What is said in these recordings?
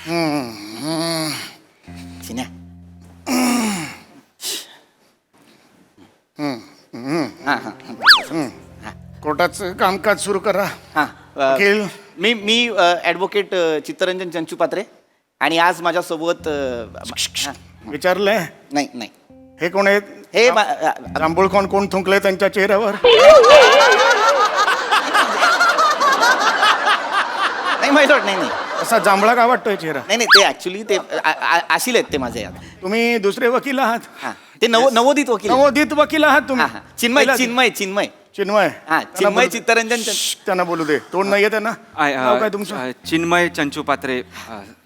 चिन्या कोर्टाचं कामकाज सुरू करा. हां वकील. मी ॲडव्होकेट चित्तरंजन चंचूपात्रे आणि आज माझ्यासोबत विचारलंय नाही नाही हे कोण आहेत? हे जांभूळ कोण थुंकले त्यांच्या चेहऱ्यावर? नाही माहिती नाही नाही असा जांभळा का वाटतोय चेहरा? नाही नाही ते ऍक्च्युली ते आशील आहेत ते माझे. तुम्ही दुसरे वकील आहात? हां ते नवोदित वकील. नवोदित वकील आहात तुम्ही? चिन्मय चिन्मय चिन्मय चिन्मय. हां चिन्मय चित्तरंजन त्यांना बोलू दे. तोंड नाहीये त्यांना. नाव काय तुमचं? चिन्मय चंचूपात्रे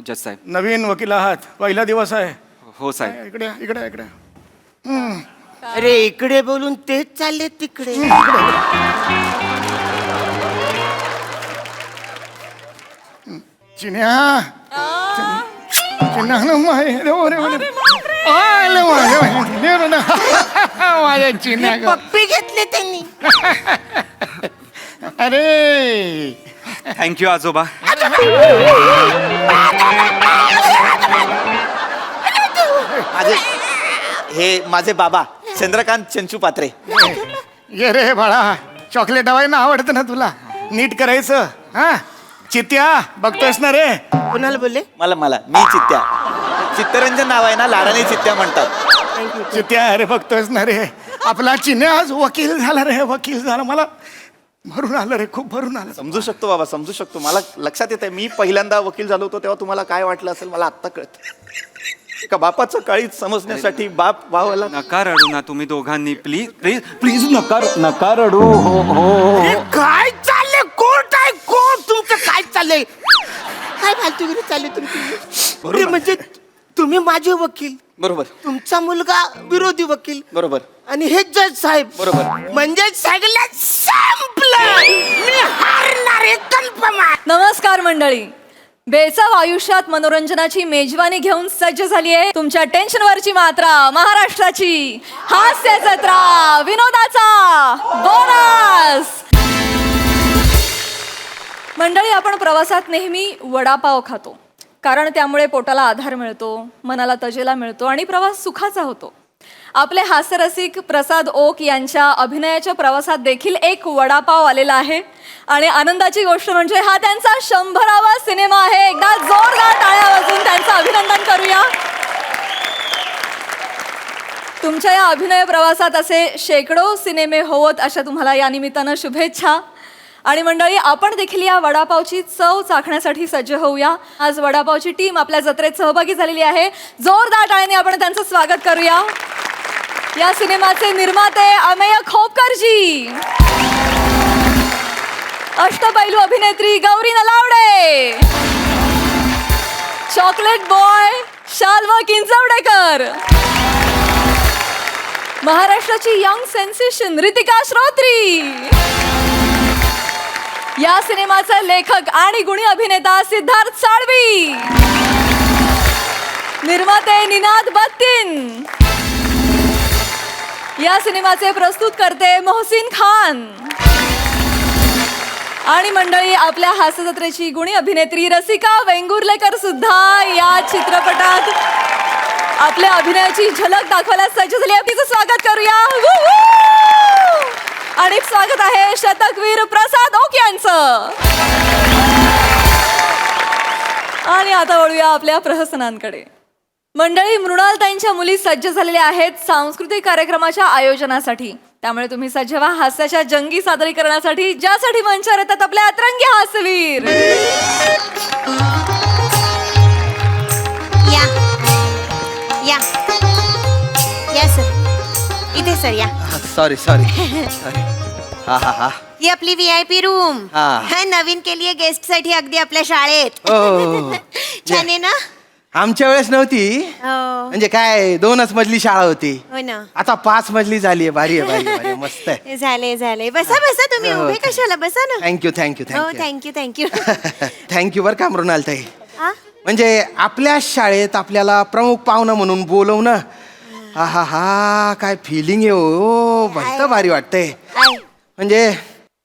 जज साहेब. नवीन वकील आहात, पहिला दिवस आहे. हो साहेब. इकडे इकडे इकडे. अरे इकडे बोलून तेच चालले तिकडे. चिन्या चिन्या माझ्या चिन्या. पप्पी घेतले त्यांनी. अरे थँक्यू आजोबा. माझे बाबा चंद्रकांत चंचूपात्रे. ये रे बाळा, चॉकलेट हवाय ना, आवडतं ना तुला? नीट करायचं. हा चित्या बघतोयस ना रे? कोणाला बोलले? मला मी चित्त्या. चित्तरंजन नाव आहे ना, लाडाने चित्त्या म्हणतात. चित्या अरे बघतोयस ना रे, आपला चिन्या आज वकील झाला रे, वकील झाला. मला भरून आलं रे, खूप भरून आलं. समजू शकतो बाबा, समजू शकतो. मला लक्षात येत आहे, मी पहिल्यांदा वकील झालो होतो तेव्हा तुम्हाला काय वाटलं असेल मला आत्ता कळत. एका बापाचं काळीच समजण्यासाठी बाप भावाला. नका रडू ना तुम्ही दोघांनी, प्लीज प्लीज प्लीज नका रडू. हो हो काय चाललंय? कोर्ट आहे कोर्ट. तुमचं काय चाललंय? काय फालतूगिरी चालली तुमची? अरे म्हणजे तुम्ही माझे वकील, बरोबर, तुमचा मुलगा विरोधी वकील, बरोबर, आणि हे जज साहेब, बरोबर. म्हणजे सगळं संपलं. मी हारणार आहे, कन्फर्म आहे. नमस्कार मंडळी. बेसाव आयुष्यात मनोरंजनाची मेजवानी घेऊन सज्ज झाली आहे तुमच्या टेन्शनवरची मात्रा, महाराष्ट्राची हास्य जत्रा, विनोदाचा बोनस. मंडळी, आपण प्रवासात नेहमी वडापाव खातो, कारण त्यामुळे पोटाला आधार मिळतो, मनाला तजेला मिळतो आणि प्रवास सुखाचा होतो. आपले हास्यरसिक प्रसाद ओक यांच्या अभिनयाच्या प्रवासात देखील एक वडापाव आलेला आहे आणि आनंदाची गोष्ट म्हणजे हा त्यांचा 100वा सिनेमा आहे. एकदा जोरदार टाळ्या वाजवून त्यांचं अभिनंदन करूया. तुमच्या या अभिनय प्रवासात असे शेकडो सिनेमे होवत अशा तुम्हाला या निमित्तानं शुभेच्छा. आणि मंडळी, आपण देखील या वडापावची चव चाखण्यासाठी सज्ज होऊया. आज वडापावची टीम आपल्या जत्रेत सहभागी झालेली आहे. जोरदार टाळ्याने आपण त्यांचं स्वागत करूया. या सिनेमाचे निर्माते अमेय खोपकरजी, अष्टपैलू अभिनेत्री गौरी नलावडे, चॉकलेट बॉय शाल्व किंजवडेकर, महाराष्ट्राची यंग सेन्सेशन रितिका श्रोत्री, या सिनेमाचे लेखक आणि गुणी अभिनेता सिद्धार्थ साळवी, निर्माते निनाद बत्तीन, या सिनेमाचे प्रस्तुत करते मोहसिन खान, आणि मंडळी, आपल्या हास्य जत्रेची गुणी अभिनेत्री रसिका वेंगुर्लेकर सुद्धा या चित्रपटात आपल्या अभिनयाची झलक दाखवायला सज्ज झाली आहे. तिचं स्वागत करूया. आणि स्वागत आहे शतकवीर प्रसाद ओक यांचं. आणि आता वळूया आपल्या प्रहसनांकडे. मंडळी, मृणालताईंच्या मुली सज्ज झालेल्या आहेत सांस्कृतिक कार्यक्रमाच्या आयोजनासाठी. त्यामुळे तुम्ही सज्ज व्हा हास्याच्या जंगी सादरीकरणासाठी, ज्यासाठी मंचावर येतात आपले अतरंगी हास्यवीर. या या या सर, इथे सर या. सॉरी हा हा हा. ही आपली VIP रूम. हा. नवीन केली आहे गेस्ट साठी, अगदी आपल्या शाळेत. छान आहे ना? आमच्या वेळेस नव्हती, हो. म्हणजे काय 2च मजली शाळा होती. हो ना. आता 5 मजली झाली आहे. भारी आहे, भारी आहे, मस्त आहे. झाले बसा बसा, तुम्ही हो, उभे okay. कशाला, बसा ना. थँक्यू थँक्यू हो थँक्यू थँक्यू थँक्यू बरं का मृणालताई. हा? म्हणजे आपल्या शाळेत आपल्याला प्रमुख पाहुणा म्हणून बोलवणं, हा हा हा, काय फिलिंग आहे हो. मस्त भारी वाटतंय. म्हणजे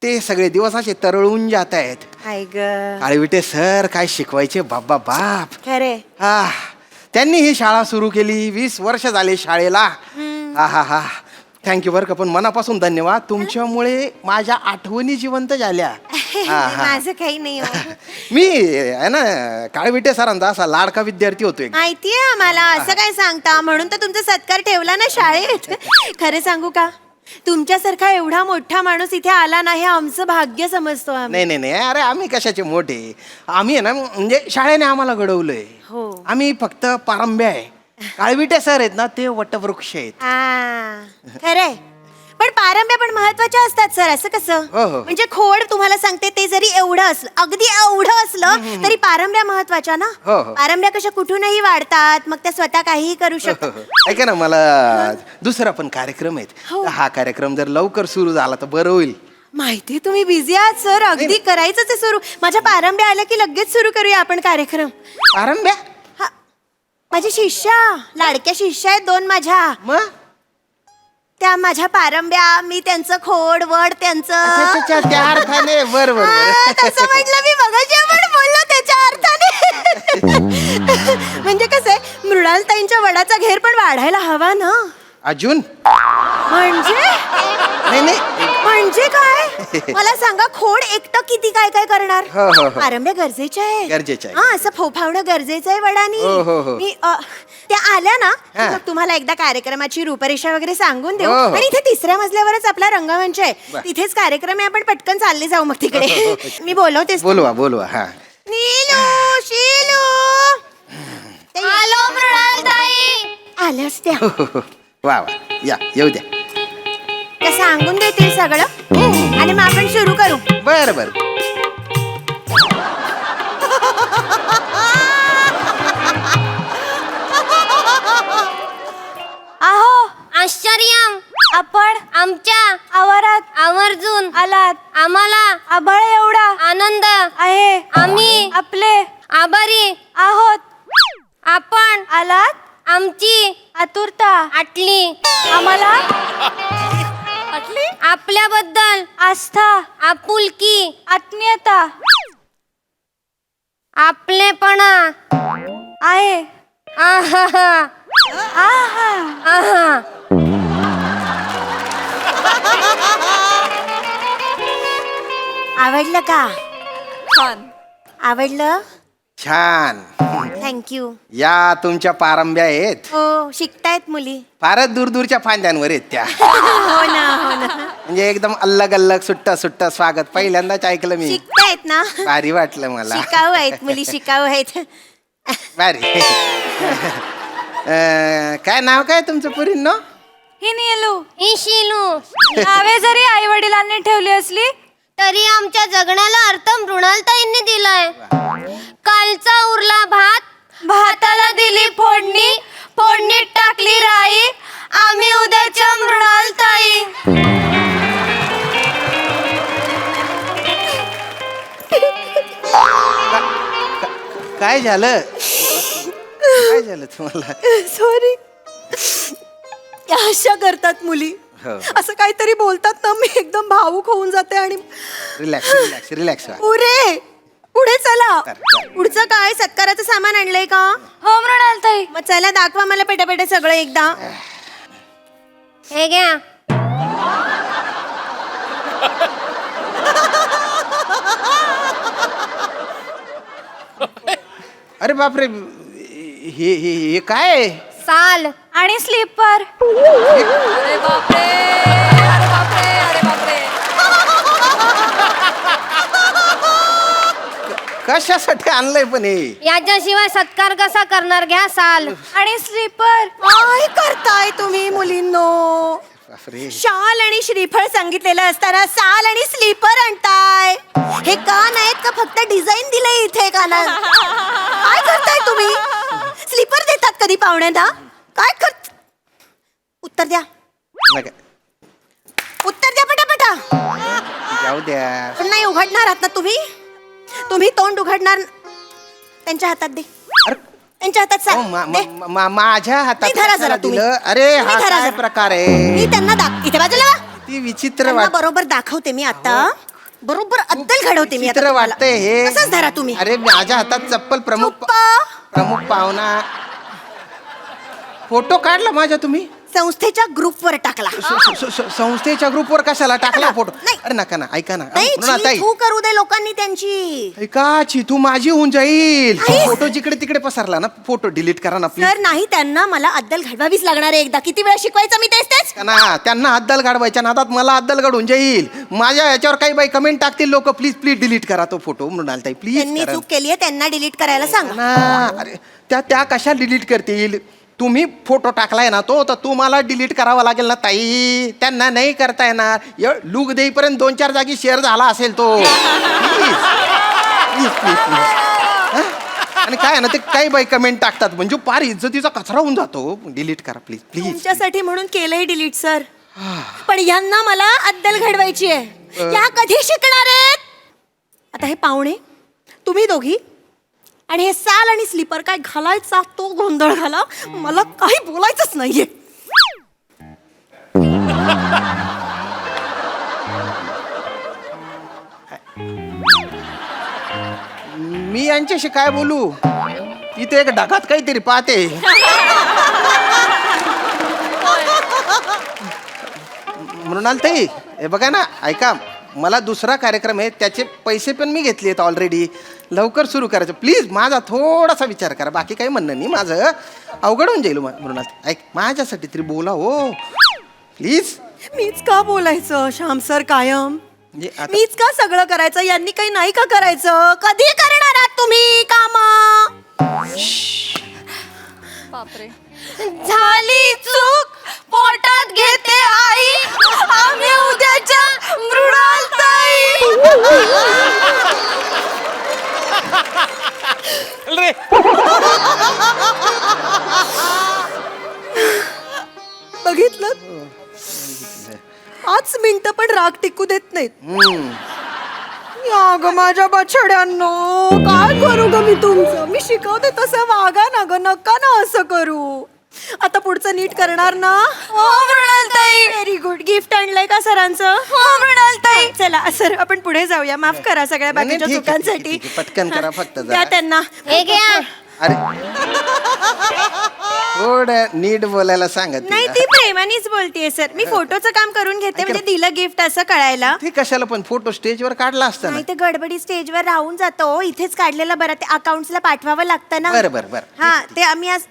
ते सगळे दिवस असे तरळून जात आहेत. हाय ग काळविटे सर काय शिकवायचे बाबा बाप. खरे त्यांनी ही शाळा सुरू केली, 20 वर्ष झाले शाळेला. हा हा हा थँक्यू बरं का, पण मनापासून धन्यवाद. तुमच्यामुळे माझ्या आठवणी जिवंत झाल्या. माझं काही नाही हो. मी आहे ना काळविटे सरांचा असा लाडका विद्यार्थी होतो एक. माहितीये आम्हाला, असं काय सांगता, म्हणून तर तुमचा सत्कार ठेवला ना शाळेत. खरं सांगू का, तुमच्यासारखा एवढा मोठा माणूस इथे आला नाही आमचं भाग्य समजतो आम्ही. नाही नाही नाही, अरे आम्ही कशाचे मोठे, आम्ही आहे ना म्हणजे शाळेने आम्हाला घडवलंय. हो. आम्ही फक्त पारंब्या आहे. काळविटे सर आहेत ना ते वटवृक्ष आहेत. खरंय, पण पारंब्या पण महत्वाच्या असतात सर. असं कसं? हो, हो. म्हणजे खोड तुम्हाला सांगते, ते जरी एवढं असलं, अगदी एवढं असलं तरी पारंब्या महत्वाच्या ना. हो, हो. पारंब्या कशा कुठूनही वाढतात, मग त्या स्वतः काहीही करू शकतात. ऐका ना, मला दुसरा पण कार्यक्रम आहेत. हो. तर हा कार्यक्रम जर लवकर सुरू झाला तर बरं होईल. माहिती तुम्ही बिझी आहात सर, अगदी करायचंच आहे सुरू. माझ्या पारंब्या आल्या की लगेच सुरू करूया आपण कार्यक्रम. पारंब्या हा, माझी शिष्या, लाडक्या शिष्या आहेत 2 माझ्या. मग त्या माझ्या पारंब्या, मी त्यांचं खोड वड त्यांचं. अच्छा, त्या अर्थाने बरोबर. तसं म्हटलं मी मगाशी आपण बोललो त्याच्या अर्थाने. म्हणजे कसं आहे, मृणालताईंच्या वडाचा घेर पण वाढायला हवा ना. अजून म्हणजे नाही नाही. म्हणजे काय मला सांगा, खोड एकटं किती काय काय करणार. हो, हो, हो. पारंब्या गरजेच्या आहे. गरजेचं आहे. हा, असं फोफावणं गरजेचं आहे वडानी. हो, हो, हो. मी त्या आल्या ना की हा. मग तुम्हाला एकदा कार्यक्रमाची रूपरेषा वगैरे सांगून देऊ. हो, हो. आणि इथे 3ऱ्या मजल्यावरच आपला रंगमंच आहे. तिथेच कार्यक्रम आहे, आपण पटकन चालले जाऊ मग तिकडे. मी बोलवतेच. बोलवा हा. नीलू, शीलू, आलो मृणालताई. आल्यास त्या वा वा, या येऊ द्या. त्या सांगून देतील सगळं आणि मग आपण सुरू करू. बरं बरं. आहो आश्चर्य, आपण आमच्या आवारात आवर्जून आलात. आम्हाला आभाळ एवढा आनंद आहे. आम्ही आपले आभारी आहोत. आपण आलात, आमची आतुरता आटली. आम्हाला आपल्याबद्दल आस्था, आपुलकी, आत्मीयता, आपलेपणा आहे. आहा आहा आहा. आवडलं का? छान. आवडलं? छान. थँक्यू. या तुमच्या पारंब्या आहेत. हो, शिकतायत मुली. फारच दूरदूरच्या फांद्यांवर आहेत त्या. हो ना, हो ना. म्हणजे एकदम अल्लग अल्लग सुट्टा स्वागत पहिल्यांदाच ऐकलं मी. शिकतायत ना. भारी वाटलं मला. शिकाऊ आहेत मुली, शिकाऊ आहेत. भारी. काय नाव काय तुमचं पुरींनो? ही नीलू, ही शीलू. नावे जरी आई वडिलांनी ठेवली असली तरी आमच्या जगण्याला अर्थ मृणालताईंनी दिलाय. कालचा उरला भात, भाताला दिली फोडणी, फोडणीत टाकली राई, आम्ही उद्याच्या मृणालताई. काय झालं? काय झालं तुम्हाला? सॉरी. अशा करतात मुली, हो. असं काहीतरी बोलतात ना, मी एकदम भावूक होऊन जाते. आणि रिलॅक्स व्हा. पुढे चला. पुढचं काय, सत्काराचं सामान आणलंय का? हो मृणालताई. मग चला दाखवा मला पेटापेटा सगळं एकदा. हे घ्या. अरे बापरे, हे काय? साल आणि स्लीपर. अरे बापरे, अरे बापरे, अरे बापरे. कशासाठी आणलंय पण हे? याच्याशिवाय सत्कार कसा करणार? घ्या साल आणि स्लीपर. काय करताय तुम्ही मुलींनो? बापरे. शाल आणि श्रीफळ सांगितलेलं असताना साल आणि स्लीपर आणताय. हे कान आहेत का फक्त डिझाईन दिलंय इथे कानात? काय करताय तुम्ही? स्लीपर देतात कधी पाहुण्यांना? काय कर? उत्तर द्या, नका. उत्तर द्या पटापटा. जाऊ द्या. पण नाही उघडणार आहात ना तुम्ही? तुम्ही तोंड उघडणार? त्यांच्या हातात दे. अरे, त्यांच्या हातात अहो, माझ्या हातात नाही, धरा जरा कशाला तुम्ही. दिलं? अरे तुम्ही हा धरा काय जरा. प्रकार मी आहे? त्यांना इथे बाजूला वा. ती विचित्र त्यांना वाट. बरोबर दाखवते मी आता. बरोबर अद्दल घडवते मी आता चित्र तुम्हाला. वाटतंय हे. असंच धरा तुम्ही. अरे माझ्या हातात चप्पल चुप्प. प्रमुख पाहुणा. फोटो काढला माझ्या तुम्ही संस्थेच्या ग्रुपवर टाकला. संस्थेच्या ग्रुपवर कशाला टाकला फोटो? नाही. अरे नका ना, ऐका ना. नाही, मृणालताई, तू करू दे लोकांनी त्यांची. ऐका, चिथू माझी होऊन जाईल. नाही. फोटो जिकडे तिकडे पसरला ना, फोटो डिलीट करा ना प्लीज. सर नाही, त्यांना मला अद्दल घडवावीच लागणार आहे एकदा. किती वेळा शिकवायचं मी तेच. ना त्यांना अद्दल गाडवायच्या नादात मला अद्दल गाडून जाईल. माझ्या याच्यावर काही बाई कमेंट टाकतील लोक, प्लीज प्लीज डिलीट करा तो फोटो. मृणालताई त्यांनी प्लीज चूक केली आहे, त्यांना डिलीट करायला सांगा. ना. अरे त्या कशा डिलीट करतील? तुम्ही फोटो टाकलाय ना तो, तर तुम्हाला डिलीट करावा लागेल ना ताई. त्यांना नाही करता येणार. लुक देईपर्यंत 2-4 जागी शेअर झाला असेल तो. Please please please please. आणि काय आहे ना, ते काही बाई कमेंट टाकतात म्हणजे पार इज्जतीचा कचरा होऊन जातो. डिलीट करा प्लीज प्लीज. तुमच्यासाठी म्हणून केलंय डिलीट सर. पण यांना मला अद्दल घडवायची आहे. या कधी शिकणार आहेत? आता हे पाहुणे, तुम्ही दोघी आणि हे साल आणि स्लीपर काय घालायचा तो गोंधळ घाला. मला काही बोलायचंच नाहीये. मी यांच्याशी काय बोलू? इथे एक ढगात काहीतरी पाहते. मृणालताई, हे बघा ना, ऐका, मला दुसरा कार्यक्रम आहे, त्याचे पैसे पण मी घेतले आहेत ऑलरेडी. लवकर सुरू करायचं प्लीज. माझा थोडासा विचार करा. बाकी काही म्हणणं नाही माझं. अवघड होऊन जाईल मृणालताई. ऐक, माझ्यासाठी तरी बोला हो प्लीज. मीच का बोलायचं श्याम सर कायम? म्हणजे आता मीच का सगळं करायचं? यांनी काही नाही का करायचं? कधी करणार आहात तुम्ही काम? बापरे. झाली चूक पोटात घेते आई, आम्ही उद्याच्या मृणालताई. बघितलं? 5 मिनिटं पण राग टिकू देत नाहीत. या ग माझ्या बछड्यांनो, काय करू ग मी तुमचं? मी शिकवते तसं वागा ना ग, नका ना असं करू. आता पुढचं नीट करणार ना? हो मृणालताई. Very good. गिफ्ट आणलंय का सरांचं? हो मृणालताई. चला सर, आपण पुढे जाऊया. माफ करा सगळ्या नाही, बाकीच्या ठीक आहे, चुकांसाठी. ठीक आहे, पटकन करा फक्त जरा. द्या त्यांना. हे घ्या. अरे थोडं नीट बोलायला सांगत. नाही, ती प्रेमानेच बोलतेय सर. मी फोटोचं काम करून घेते म्हणजे दिलं गिफ्ट असं कळायला. ते कशाला पण फोटो स्टेजवर काढला असता ना. नाही तर गडबडी स्टेजवर राहून जातो. इथेच काढलेलं बरं. ते अकाउंट्सला पाठवावं लागतं ना. बरं. हा, ते आम्ही आज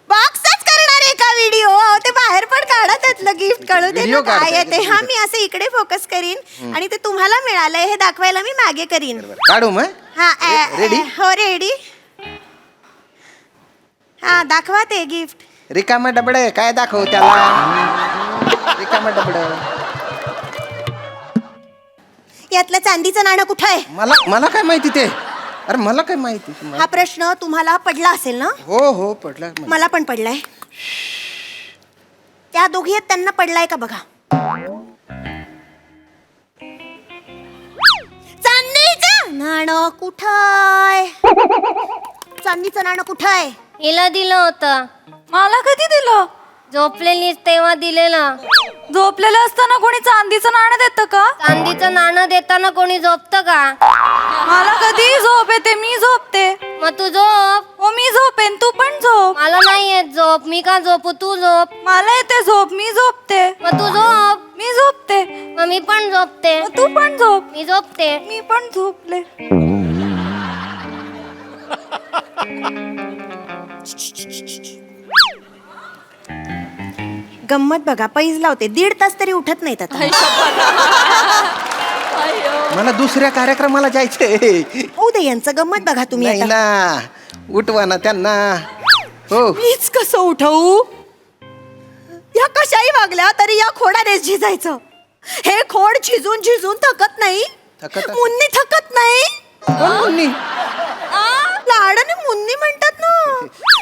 बॉक्सच करणार आहे का व्हिडिओ? ते बाहेर पण काढा त्यातलं गिफ्ट. कळू दे ना Video काय काढताय आहे ते. का? हा, मी असं इकडे फोकस करीन आणि ते तुम्हाला मिळालंय हे दाखवायला मी मागे करीन. काढू मग. हा, रेडी? हो रेडी. हा, दाखवा ते गिफ्ट. रिकामा डबड काय दाखव त्याला? रिकामा डबड. यातलं चांदीचं नाणं कुठं आहे? मला काय माहिती ते? अरे मला काय माहिती? हा प्रश्न तुम्हाला पडला असेल ना? हो पडला. मला पण पडलाय. त्या दोघी आहेत, त्यांना पडलाय का बघा. चांदीचं नाणं कुठंय? चांदीचं नाणं कुठंय? हिला दिलं होतं. मला कधी दिलं? झोपलेलीच तेव्हा दिलेलं. झोपलेलं असताना कोणी चांदीचं नाणं देतं का? चांदीचं नाणं देताना कोणी झोपतं का? मला कधी झोप येते, मी झोपते. मग तू झोप. हो, मी झोपेन, तू पण झोप. मला नाही येत झोप. मी का झोपू? तू झोप. मला येते झोप, मी झोपते. मग तू झोप. मी झोपते. मग मी पण झोपते. मग तू पण झोप. मी झोपते. मी पण झोपले. गंमत बघा, पैज लावते. 1.5 तास तरी उठत नाहीत आता. मला दुसऱ्या कार्यक्रमाला जायचंय. होऊ दे यांचं. गंमत बघा तुम्ही नाही आता. ना, उठवा ना त्यांना. हो मीच कसं उठवू? या कशाही वागल्या तरी या खोडानेच झिजायचं. हे खोड झिजून झिजून थकत नाही. थकत असेल. मुन्नी थकत नाही. कोण मुन्नी? लाडाने मुन्नी म्हणतात ना.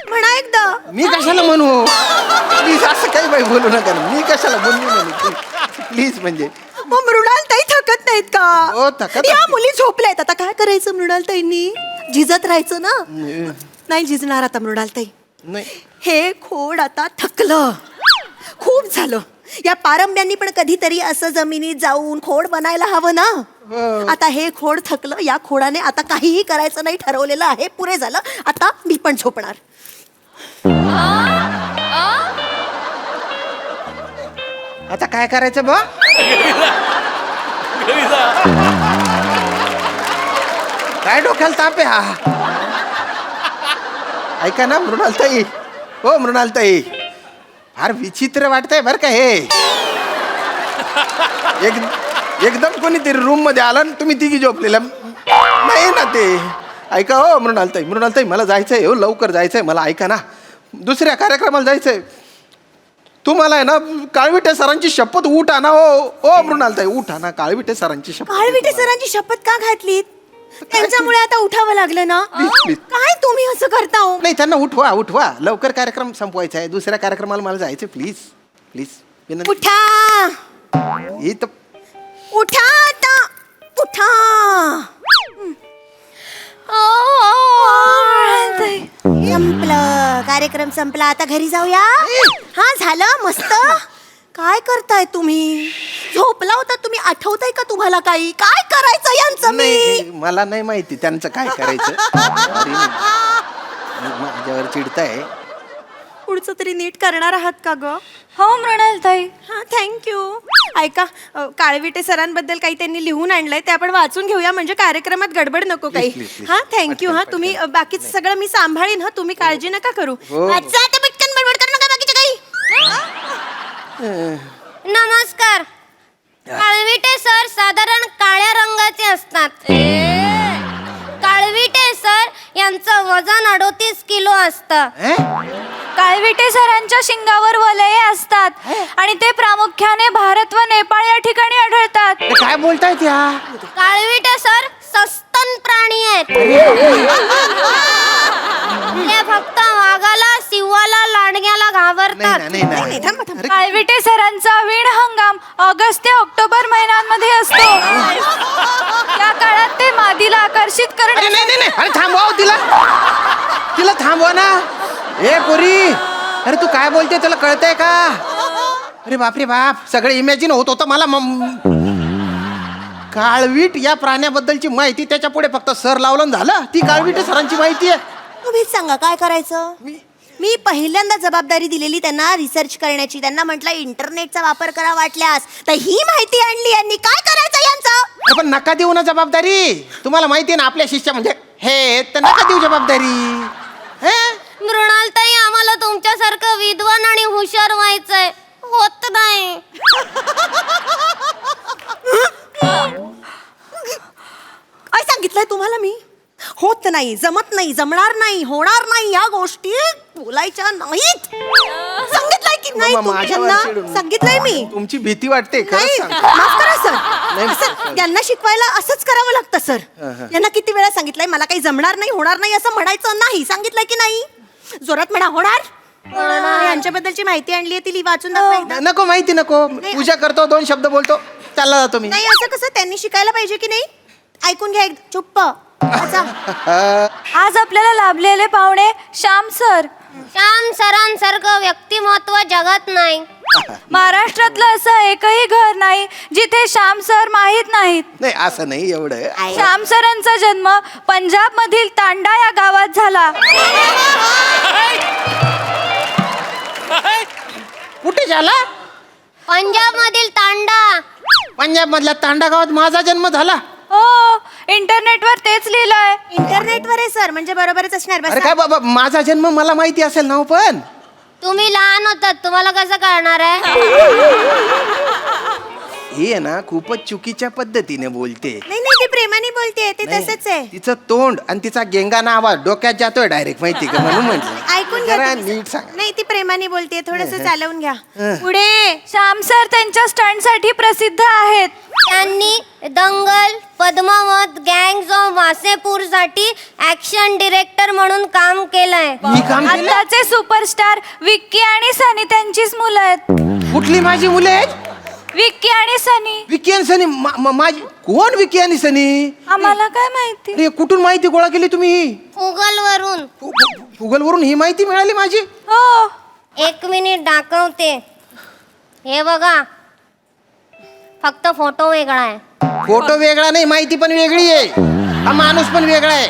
म्हणा एकदा. मी कशाला म्हणू? प्लीज असं काही बाई बोलू नका ना. मी कशाला मुन्नी म्हणू? प्लीज म्हणजे. मग मृणालताई थकत नाहीत का? हो, थकत या असतील. मुली झोपल्यात. आता काय करायचं मृणालताईंनी? झिजत राहायचं ना. नाही झिजणार आता मृणालताई. नाही. हे खोड आता थकलं. खूप झालं. या पारंब्यांनी पण कधीतरी असं जमिनीत जाऊन खोड बनायला हवं ना. आता हे खोड थकलं, या खोडाने आता काहीही करायचं नाही ठरवलेलं आहे, पुरे झालं. आता मी पण झोपणार. आता काय करायचं बा? काय डोक्याला ताप आहे हा? ऐका ना मृणालताई, हो मृणालताई, फार विचित्र वाटतंय बरं का हे. एकदम कोणीतरी रूम मध्ये आला ना, तुम्ही तिघी झोपलेला नाही ना ते. ऐका हो मृणालताई, मृणालताई मला जायचंय हो, लवकर जायचंय मला. ऐका ना, दुसऱ्या कार्यक्रमाला जायचंय. तुम्हाला आहे ना काळविटे सरांची शपथ उठा ना. ओ मृणालताई उठा ना, काळविटे सरांची शपथ. काळविटे सरांची शपथ का घातलीत? त्यांच्यामुळे आता उठावं लागलं ना. please. काय तुम्ही असं करता हो? नाही त्यांना उठवा उठवा, लवकर कार्यक्रम संपवायचा आहे. दुसऱ्या कार्यक्रमाला मला जायचं. प्लीज प्लीज विनंती. उठा ही तर उठा आता, उठा. संपलं, कार्यक्रम संपला. आता घरी जाऊया. हा झालं मस्त. काय करताय तुम्ही? झोपला होता तुम्ही, आठवताय का तुम्हाला काही? काय करायचं यांचं? नाही, मी मला नाही माहिती त्यांचं काय करायचं. Sorry, माझ्यावर चिडताय. पुढचं तरी नीट करणार आहात का ग? हो मृणालताई. हा थँक्यू. ऐका, काळविटे सरांबद्दल काही त्यांनी लिहून आणलंय, ते आपण वाचून घेऊया, म्हणजे कार्यक्रमात गडबड नको काही. Please, please. हा थँक्यू. हा पटकन, तुम्ही बाकीचं सगळं मी सांभाळीन. हा तुम्ही काळजी नका करू. हो. वाचा आता पटकन, बडबड करू नका बाकीचं काही. नमस्कार. काळविटे सर साधारण काळ्या रंगाचे असतात. काळविटे सर यांचं वजन 38 किलो असतं. काळविटे सरांच्या शिंगावर वलये असतात आणि ते प्रामुख्याने भारत व नेपाळ या ठिकाणी आढळतात. हे काय बोलताय त्या? काळविटे सर सस्तन प्राणी आहेत. ते फक्त वाघाला, सिंहाला, लांडग्याला घाबरतात. नाही ना. नाही, थांबा, थांबा. काळविटे सरांचा वीण हंगाम ऑगस्ट ते ऑक्टोबर महिन्यांमध्ये असतो. या काळात ते मादीला आकर्षित अरे करण्यासाठी नाही. अरे थांबवा हो तिला थांबवा ना. ए पोरी, अरे तू काय बोलते, तुला कळतंय का? अरे बापरे बाप, सगळं इमॅजिन होत होतं मला. काळवीट या प्राण्याबद्दलची माहिती, त्याच्या पुढे फक्त सर लावलं झालं. ती काळवीट सरांची माहिती आहे. तुम्हीच सांगा काय करायचं. मी पहिल्यांदा जबाबदारी दिलेली त्यांना रिसर्च करण्याची. त्यांना म्हटलं इंटरनेटचा वापर करा वाटल्यास, तर ही माहिती आणली यांनी. काय करायचं यांचं? अरे पण नका देऊ ना जबाबदारी. तुम्हाला माहिती आहे ना आपल्या शिष्य म्हणजे हे, तर नका देऊ जबाबदारी. मृणालताई, आम्हाला तुमच्यासारखं विद्वान आणि हुशार व्हायचंय, होत नाही. काय सांगितलंय तुम्हाला मी? होत नाही, जमत नाही, जमणार नाही, होणार नाही, या गोष्टी बोलायच्या नाहीत. सांगितलंय की नाही माझ्यावर त्यांना? चिडून. सांगितलंय मी. तुमची भीती वाटते खरंच नाही, सांग. माफ करा सर. नाही, असं त्यांना शिकवायला असंच करावं लागतं सर. यांना किती वेळा सांगितलंय मला काही जमणार नाही, होणार नाही असं म्हणायचं नाही. सांगितलंय की नाही? जोरात म्हणा, होणार. यांच्याबद्दलची माहिती आणली आहे, ती वाचून दाखवा एकदा. नको माहिती नको. पूजा करतो, 2 शब्द बोलतो, चालला जातो मी. नाही, असं कसं? त्यांनी शिकायला पाहिजे की नाही? ऐकून घ्या एकदा. चुप्प. वाचा. आज आपल्याला लाभलेले पाहुणे श्याम सर. श्याम सरांसारखं व्यक्तिमत्व जगात नाही. महाराष्ट्रातलं असं एकही घर नाही जिथे श्याम सर माहीत नाहीत. नाही असं नाही एवढं. श्याम सरांचा जन्म पंजाब मधील तांडा या गावात झाला. कुठे झाला? पंजाब मधील तांडा. पंजाब मधल्या तांडा गावात माझा जन्म झाला. हो, इंटरनेटवर तेच लिहिलंय. इंटरनेटवर आहे सर, म्हणजे बरोबरच असणार. अरे बस काय बाबा, माझा जन्म मला माहिती असेल ना. पण तुम्ही लहान होतात, तुम्हाला कसं कळणार आहे? ही आहे ना खूपच चुकीच्या पद्धतीने बोलते. नाही नाही, ती प्रेमाने बोलते, ते नाही, तसंच आहे. तिचं तोंड आणि तिचा गेंगाना आवाज डोक्यात जातोय डायरेक्ट, माहिती का? म्हणून म्हटलं ऐकून घ्या जरा तुम्ही. नीट सांग. नाही, ती प्रेमाने बोलते, थोडस चालवून घ्या. पुढे श्याम सर त्यांच्या स्टंट साठी प्रसिद्ध आहेत. त्यांनी दंगल, पद्मावत, गँग्स ऑफ वासेपूर साठी ऍक्शन डिरेक्टर म्हणून काम केलंय. मी काम केलं? आताचे सुपरस्टार विक्की आणि सनी त्यांचीच मुलं आहेत. कुठली माझी मुले आहेत? विक्की आणि सनी. विकी आणि सनी? माझी कोण विकी आणि सनी? आम्हाला काय माहिती? अरे कुठून माहिती गोळा केली तुम्ही? गुगल वरून. गुगल वरून ही माहिती मिळाली माझी? हो, 1 मिनिट दाखवते. हे बघा, फक्त फोटो वेगळा आहे. फोटो वेगळा नाही, माहिती पण वेगळी आहे, हा माणूस पण वेगळा आहे.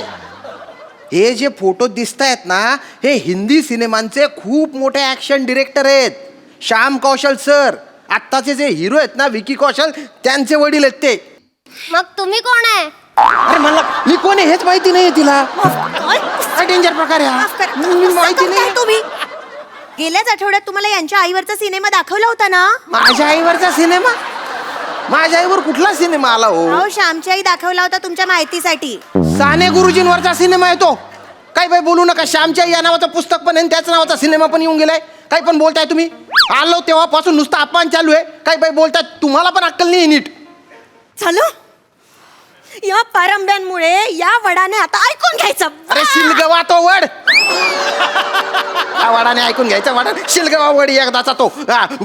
हे जे फोटो दिसत आहेत ना, हे हिंदी सिनेमांचे खूप मोठे ऍक्शन डिरेक्टर आहेत. श्याम कौशल सर, आत्ताचे जे हिरो आहेत ना, विकी कौशल, त्यांचे वडील आहेत ते. मग तुम्ही कोण आहे? अरे मला मी कोण आहे हेच माहिती नाही तिला. काय डेंजर प्रकार आहे माफ हा? करा. मी माहिती असं काय नाही. तुम्ही गेल्याच आठवड्यात तुम्हाला यांच्या आईवरचा सिनेमा दाखवला होता ना? माझ्या आईवरचा सिनेमा? माझ्या आईवर कुठला सिनेमा आला हो? अहो, श्यामची आई दाखवला होता तुमच्या माहितीसाठी. साने गुरुजींवरचा सिनेमा आहे तो. काय बाई बोलू नका. श्यामच्या या नावाचं पुस्तक पण आहे आणि त्याच नावाचा सिनेमा पण येऊन गेलाय. काय पण बोलताय तुम्ही? आलो तेव्हापासून नुसतं अपमान चालू आहे. काय बाई बोलताय? तुम्हाला पण अक्कल नाही नीट. झालं या पारंब्यांमुळे या वडाने आता ऐकून घ्यायचं. अरे शिलगवा तो वड. या वडाने ऐकून घ्यायचा वडा. शिलगवा वड एकदाचा तो.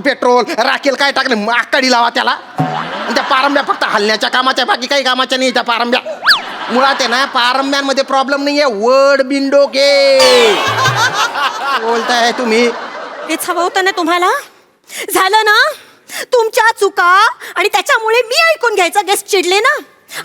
पेट्रोल राखेल काय टाकलं आकाडी लावा त्याला. आणि त्या पारंब्या फक्त हलण्याच्या कामाच्या, बाकी काही कामाच्या नाही त्या पारंब्या. मुळात आहे ना, पारंब्यांमध्ये प्रॉब्लेम नाहीये, वड बिंडोके बोलताय तुम्ही. हेच हवं होतं ना तुम्हाला? झालं ना तुमच्या चुका, आणि त्याच्यामुळे मी ऐकून घ्यायचं. गेस्ट चिडले ना,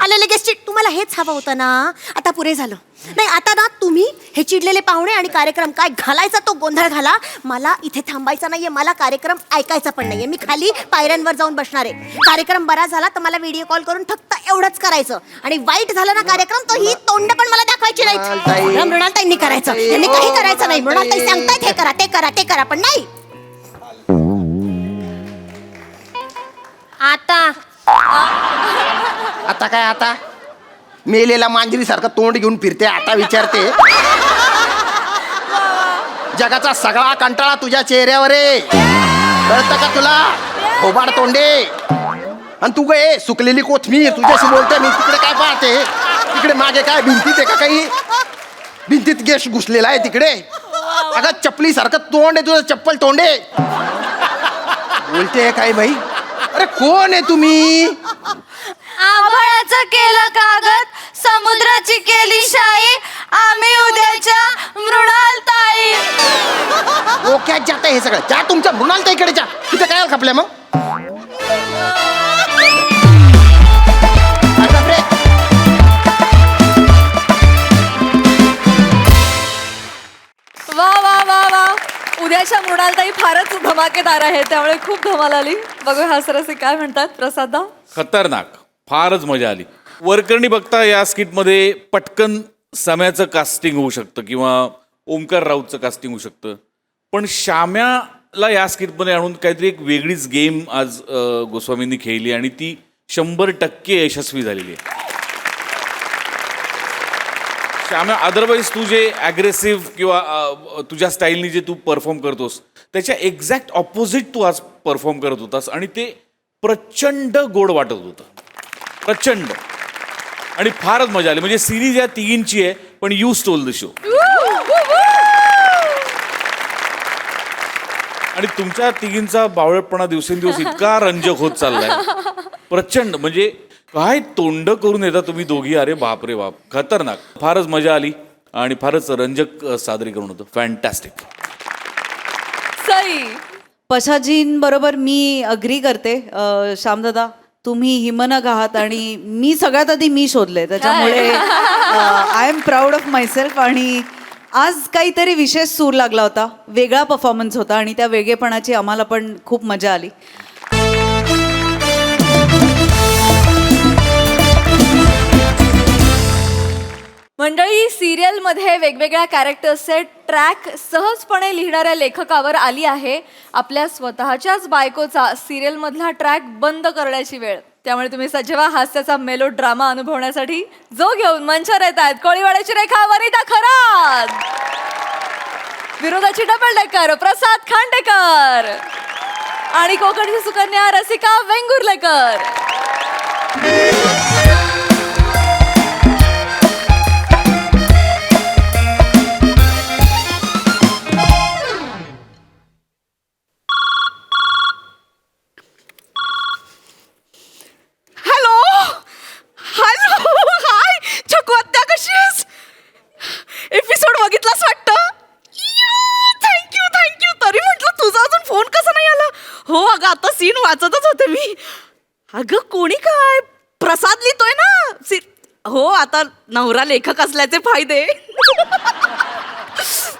आलेले गेस्ट चिड. तुम्हाला हेच हवं होतं ना? आता पुरे झालं. नाही आता ना तुम्ही हे चिडलेले पाहुणे आणि कार्यक्रम काय घालायचा तो गोंधळ घाला. मला इथे थांबायचा नाहीये, मला कार्यक्रम ऐकायचा पण नाहीये. मी खाली पायऱ्यांवर जाऊन बसणार आहे. कार्यक्रम बरा झाला तर मला व्हिडिओ कॉल करून फक्त एवढंच करायचं, आणि वाईट झालं ना कार्यक्रम तर ही तोंड पण मला दाखवायची मृणालताई. नाही. मृणालताईंनी करायचं, यांनी काही करायचं नाही. मृणालताई सांगतायत हे करा, ते करा, ते करा, पण नाही. आता काय? आता मेलेला मांजरी सारखं तोंड घेऊन फिरते. आता विचारते. जगाचा सगळा कंटाळा तुझ्या चेहऱ्यावर आहे, कळतं का तुला? थोबाड तोंडे. आणि तू गे सुकलेली कोथमीर, तुझ्याशी बोलते मी. तिकडे काय पाहते? तिकडे मागे काय भिंतीत आहे का? काही भिंतीत गेश घुसलेला आहे तिकडे. अगं चपली सारखं तोंड आहे तुझं, चप्पल तोंडे. बोलते काय बाई? अरे कोण आहे तुम्ही? आभाळाचं केलं कागद, समुद्राची केली शाई, आम्ही उद्याच्या मृणालताई. डोक्यात जात हे सगळं. जा तुमच्या मृणालताईकडे जा. तिथे काय खपल्या मग? वा वा वा वा, उद्याच्या मृणालताई फारच धमाकेदार आहे, त्यामुळे खूप धमाल आली. बघूया हास्यरसिक काय म्हणतात. प्रसादा? खतरनाक, फारच मजा आली. वरकरणी बघता या स्किटमध्ये पटकन सम्याचं कास्टिंग होऊ शकतं किंवा ओमकार राऊतचं कास्टिंग होऊ शकतं, पण श्याम्याला या स्किटमध्ये आणून काहीतरी एक वेगळीच गेम आज गोस्वामींनी खेळली आणि ती 100% यशस्वी झालेली आहे. श्याम्या, अदरवाईज तू जे ॲग्रेसिव्ह किंवा तुझ्या स्टाईलनी जे तू परफॉर्म करतोस त्याच्या एक्झॅक्ट ऑपोजिट तू आज परफॉर्म करत होतास आणि ते प्रचंड गोड वाटत होतं, प्रचंड. आणि फारच मजा आली. म्हणजे सिरीज या तिघींची आहे, पण यू स्टोल द शो. आणि तुमच्या तिघींचा बावळटपणा दिवसेंदिवस इतका रंजक होत चाललाय, प्रचंड. म्हणजे काय तोंड करून येता तुम्ही दोघी, अरे बाप रे बाप, खतरनाक. फारच मजा आली आणि फारच रंजक सादरीकरण होतं. फॅन्टॅस्टिक. सई? पशाजींबरोबर मी अग्री करते. श्यामदादा, तुम्ही हिमनग आहात आणि मी सगळ्यात आधी मी शोधले, त्याच्यामुळे I am proud of myself. आणि आज काहीतरी विशेष सूर लागला होता, वेगळा परफॉर्मन्स होता आणि त्या वेगळेपणाची आम्हाला पण खूप मजा आली. मंडळी, सिरियलमध्ये वेगवेगळ्या कॅरेक्टर्सचे ट्रॅक सहजपणे लिहिणाऱ्या लेखकावर आली आहे आपल्या स्वतःच्याच बायकोचा सिरियलमधला ट्रॅक बंद करण्याची वेळ. त्यामुळे तुम्ही सजेवा हास्याचा मेलो ड्रामा अनुभवण्यासाठी जो घेऊन मंचावर येत आहेत कोळीवाड्याची रेखा वनिता खरात, विरोधाची डबल डेकर प्रसाद खांडेकर आणि कोकणची सुकन्या रसिका वेंगुर्लेकर. एपिसोड बघितलास वाटतं? Thank you thank you. तरी म्हटलं तुझा अजून फोन कसा नाही आला? हो अगं, आता सीन वाचतच होते मी. अगं कोणी काय प्रसाद लिहितोय ना. हो, आता नवरा लेखक असल्याचे फायदे.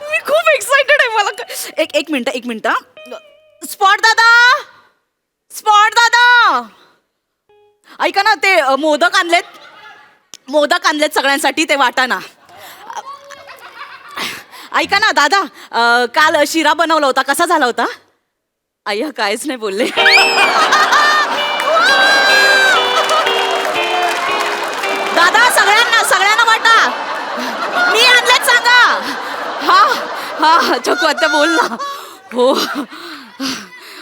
मी खूप एक्साइटेड आहे. मला एक मिनिट. स्पॉट दादा ऐका ना, ते मोदक आणलेत सगळ्यांसाठी, ते वाटा ना. ऐका ना दादा, काल शिरा बनवला होता, कसा झाला होता? अय्या, कायच नाही बोलले. दादा सगळ्यांना वाटा. मी आणलेत सांगा. हा चकू आता बोल ना. हो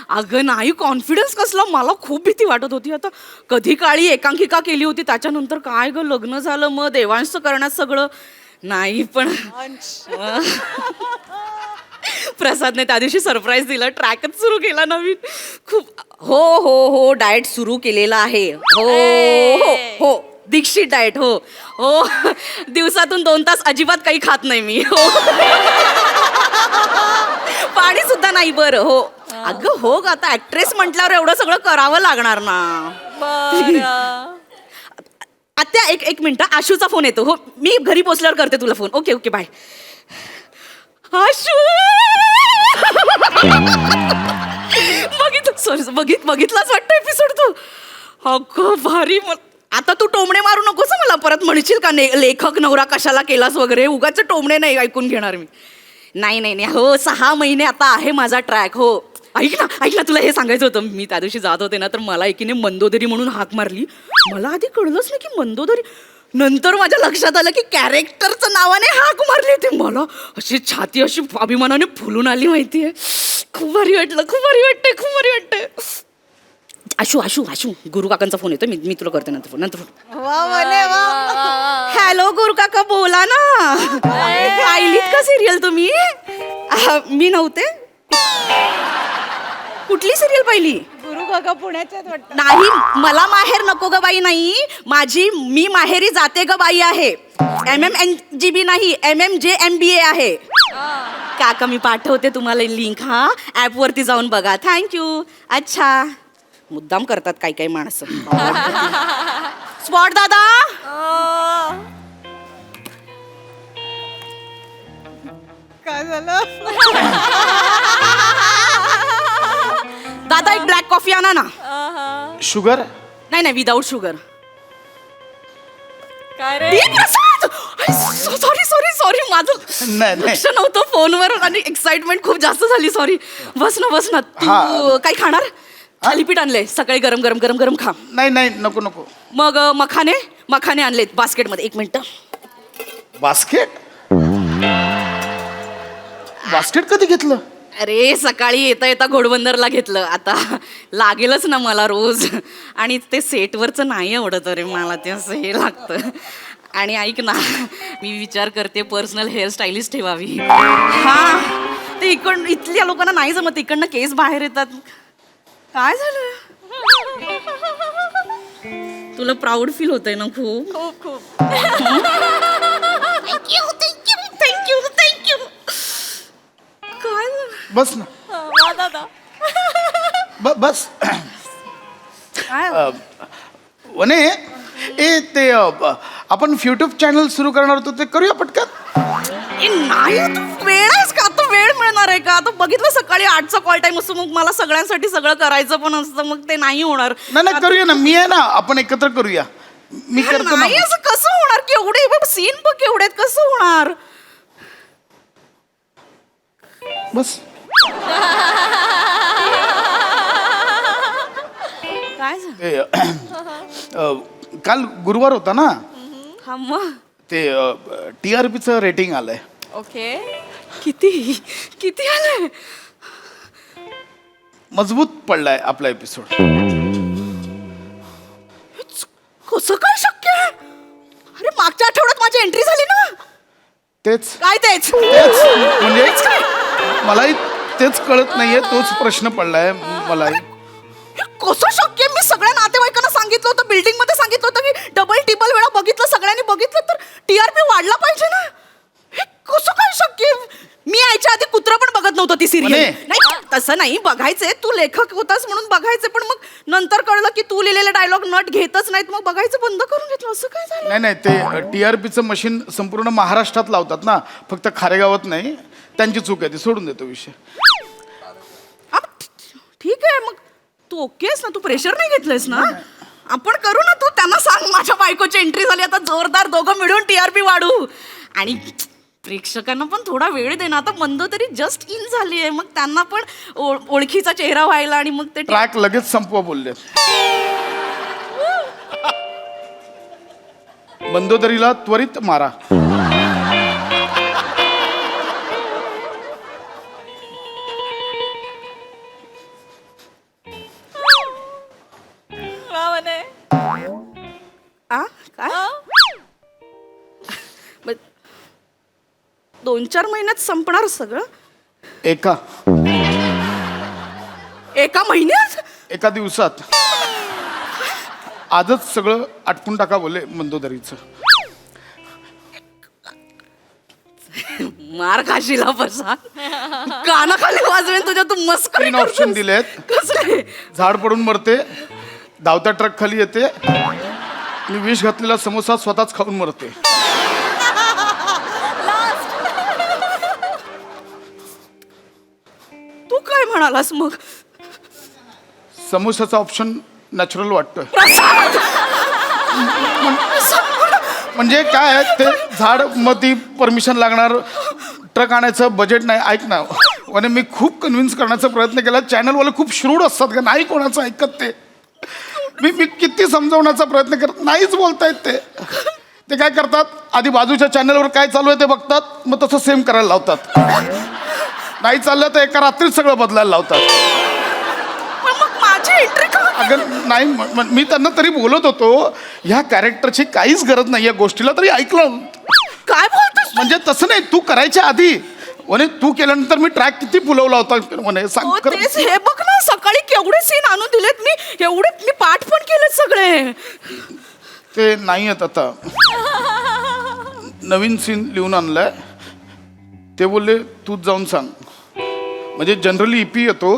अगं नाही, कॉन्फिडन्स कसला, मला खूप भीती वाटत होती. आता कधी काळी एकांकिका केली होती, त्याच्यानंतर काय ग लग्न झालं, मग देवांश करण्यात सगळं नाही. पण प्रसादने त्या दिवशी सरप्राईज दिला, ट्रॅकच सुरू केला नवीन. खूप हो डाएट सुरू केलेला आहे. हो दीक्षित डाएट. हो दिवसातून 2 तास अजिबात काही खात नाही मी. हो पाणी सुद्धा नाही. बरं हो. अगं हो ग, आता ऍक्ट्रेस म्हटल्यावर एवढं सगळं करावं लागणार ना. आत्या एक मिनिट, आशूचा फोन येतो. हो मी घरी पोचल्यावर करते तुला फोन. Okay bye. आशू बघितलाच वाटतं एपिसोड तू. अगं भारी. आता तू टोमणे मारू नकोस मला, परत म्हणशील का लेखक नवरा कशाला केलास वगैरे. उगाच टोमणे नाही ऐकून घेणार मी. नाही. हो 6 महिने आता आहे माझा ट्रॅक. हो ऐक ना, तुला हे सांगायचं होतं. मी त्या दिवशी जात होते ना, तर मला एकीने मंदोदरी म्हणून हाक मारली. मला आधी कळलंच नाही की मंदोदरी. नंतर माझ्या लक्षात आलं की कॅरेक्टरचं नावाने हाक मारली होती. मला अशी छाती अशी अभिमानाने फुलून आली माहितीये. खूप भारी वाटते. आशू गुरु काकांचा फोन येतो. मी तुला करते नंतर फोन. हॅलो गुरु काका, बोला ना. पाहिलीत का सिरियल तुम्ही? मी नव्हते. कुठली सिरियल पाहिली? गुरु काका पुण्याच्यात वाटतं. नाही, मला माहेर नको ग बाई. नाही, मी माहेरी जाते ग बाई आहे. MMNGB नाही, MMJMBA आहे. काका मी पाठवते तुम्हाला लिंक. हा ऍप वरती जाऊन बघा. थँक्यू. अच्छा, मुद्दाम करतात काही माणसं. स्पॉट दादा. काय झालं? दादा एक ब्लॅक कॉफी आणा ना. शुगर? नाही विदाऊट शुगर. काय रे? सॉरी माझं नाही. लक्ष नव्हतं फोनवर आणि एक्साइटमेंट खूप जास्त झाली. सॉरी. बस ना. तू काय खाणार? थालीपीठ आणले सकाळी, गरम खा. नाही नको. मग मखाने आणलेत बास्केटमध्ये. 1 मिनिट. बास्केट कधी घेतलं? अरे सकाळी येता घोडबंदरला घेतलं. आता लागेलच ना मला रोज. आणि ते सेटवरचं नाही आवडत रे मला, ते असं हे लागतं. आणि ऐक ना, मी विचार करते पर्सनल हेअर स्टाईलिस्ट ठेवावी. हा ते इथल्या लोकांना नाही जमत, इकडनं केस बाहेर येतात. काय झालं? तुला प्राऊड फील होतंय ना? खूप. थँक्यू. काय झालं? बस ना. बस. वने ते आपण युट्यूब चॅनल सुरू करणार होतो, ते करूया पटकन. नाही, तू वेळ आहेस का? आता वेळ मिळणार आहे का? आता बघितलं सकाळी 8चा कॉल टाइम असतो, मग मला सगळ्यांसाठी सगळं करायचं पण असतं, मग ते नाही होणार. नाही करूया ना, मी आहे ना, आपण एकत्र करूया. मी करतो ना. नाही असं कसं होणार? केवढे सीन बघ, केवढे आहेत, कसं होणार? बस. काय झालं? काल गुरुवार होता ना, हा मग ते TRPचं रेटिंग आलंय. ओके. किती आलंय? मजबूत पडलाय आपला एपिसोड. कसं काय शक्य आहे? अरे मागच्या आठवड्यात माझी एंट्री झाली ना. तेच तेच म्हणजे मलाही तेच कळत नाहीये, तोच प्रश्न पडलाय मलाही. कसं शक्य? मी सगळ्या नातेवाईकांना सांगितलं होतं, बिल्डिंग मध्ये सांगितलं होतं की डबल टिबल वेळा बघितलं, सगळ्यांनी बघितलं, तर TRP वाढला पाहिजे ना. हे कसं काय शक्य? मी यायच्या आधी कुत्रा पण बघत नव्हतं ती सिरियल. नाही तसं नाही बघायचंय, तू लेखक होतास म्हणून बघायचे, पण मग नंतर कळलं की तू लिहिलेले डायलॉग नट घेतच नाहीत, मग बघायचं बंद करून घेतलं. असं काय झालं? नाही नाही, ते TRPचं मशीन संपूर्ण महाराष्ट्रात लावतात ना, फक्त खारेगावात नाही. त्यांची चूक आहे, ती सोडून देतो विषय. ठीक आहे, मग तू ओके आहेस ना? तू प्रेशर नाही घेतलंयस ना? आपण करू ना. तू त्यांना सांग माझ्या बायकोची एंट्री झाली, आता जोरदार दोघं मिळून TRP वाढू. आणि प्रेक्षकांना पण थोडा वेळ दे ना. आता मंद तरी जस्ट इन झाली आहे, मग त्यांना पण ओळखीचा चेहरा व्हायला, आणि मग ते ट्रॅक लगेच संपवा बोलले. मंदोदरीला त्वरित मारा. काय 2-4 महिन्यात संपणार सगळं? एका महिन्यात? एका दिवसात. आजच सगळं आटपून टाका बोले मंदोदरीचं. मार खाशीला बसा, कानाखाली वाजवेन तुझ्या. तू मस्करी 3 ऑप्शन दिलेत. कसले? झाड पडून मरते, धावत्या ट्रक खाली येते, आणि विष घातलेला समोसा स्वतःच खाऊन मरते. तू काय म्हणालास मग? समोसाचा ऑप्शन नॅचरल वाटतोय. म्हणजे काय आहे, ते झाड मग ती परमिशन लागणार, ट्रक आणायचं बजेट नाही. ऐक ना, आणि मी खूप कन्व्हिन्स करण्याचा प्रयत्न केला. चॅनलवाले खूप श्रूड असतात का, नाही कोणाचं ऐकत ते. मी किती समजावण्याचा प्रयत्न करत, नाहीच बोलतायत ते. ते काय करतात, आधी बाजूच्या चॅनलवर काय चालू आहे ते बघतात, मग तसं सेम करायला लावतात. नाही चाललं तर एका रात्रीत सगळं बदलायला लावतात. मग माझी एंट्री का? अगं नाही, मी त्यांना तरी बोलत होतो, ह्या कॅरेक्टरची काहीच गरज नाही, या गोष्टीला तरी ऐकलं. काय बोलतोस? म्हणजे तसं नाही, तू करायच्या आधी म्हणे, तू केल्यानंतर मी ट्रॅक किती फुलवला होता म्हणे, सांग. तेच हे बघ ना, सकाळी केवढे सीन आणून दिलेत मी, एवढे मी पाठ पण केलेत सगळे. ते नाही आहेत आता. नवीन सीन लिहून आणलाय, ते बोलले तूच जाऊन सांग. म्हणजे जनरली EP येतो,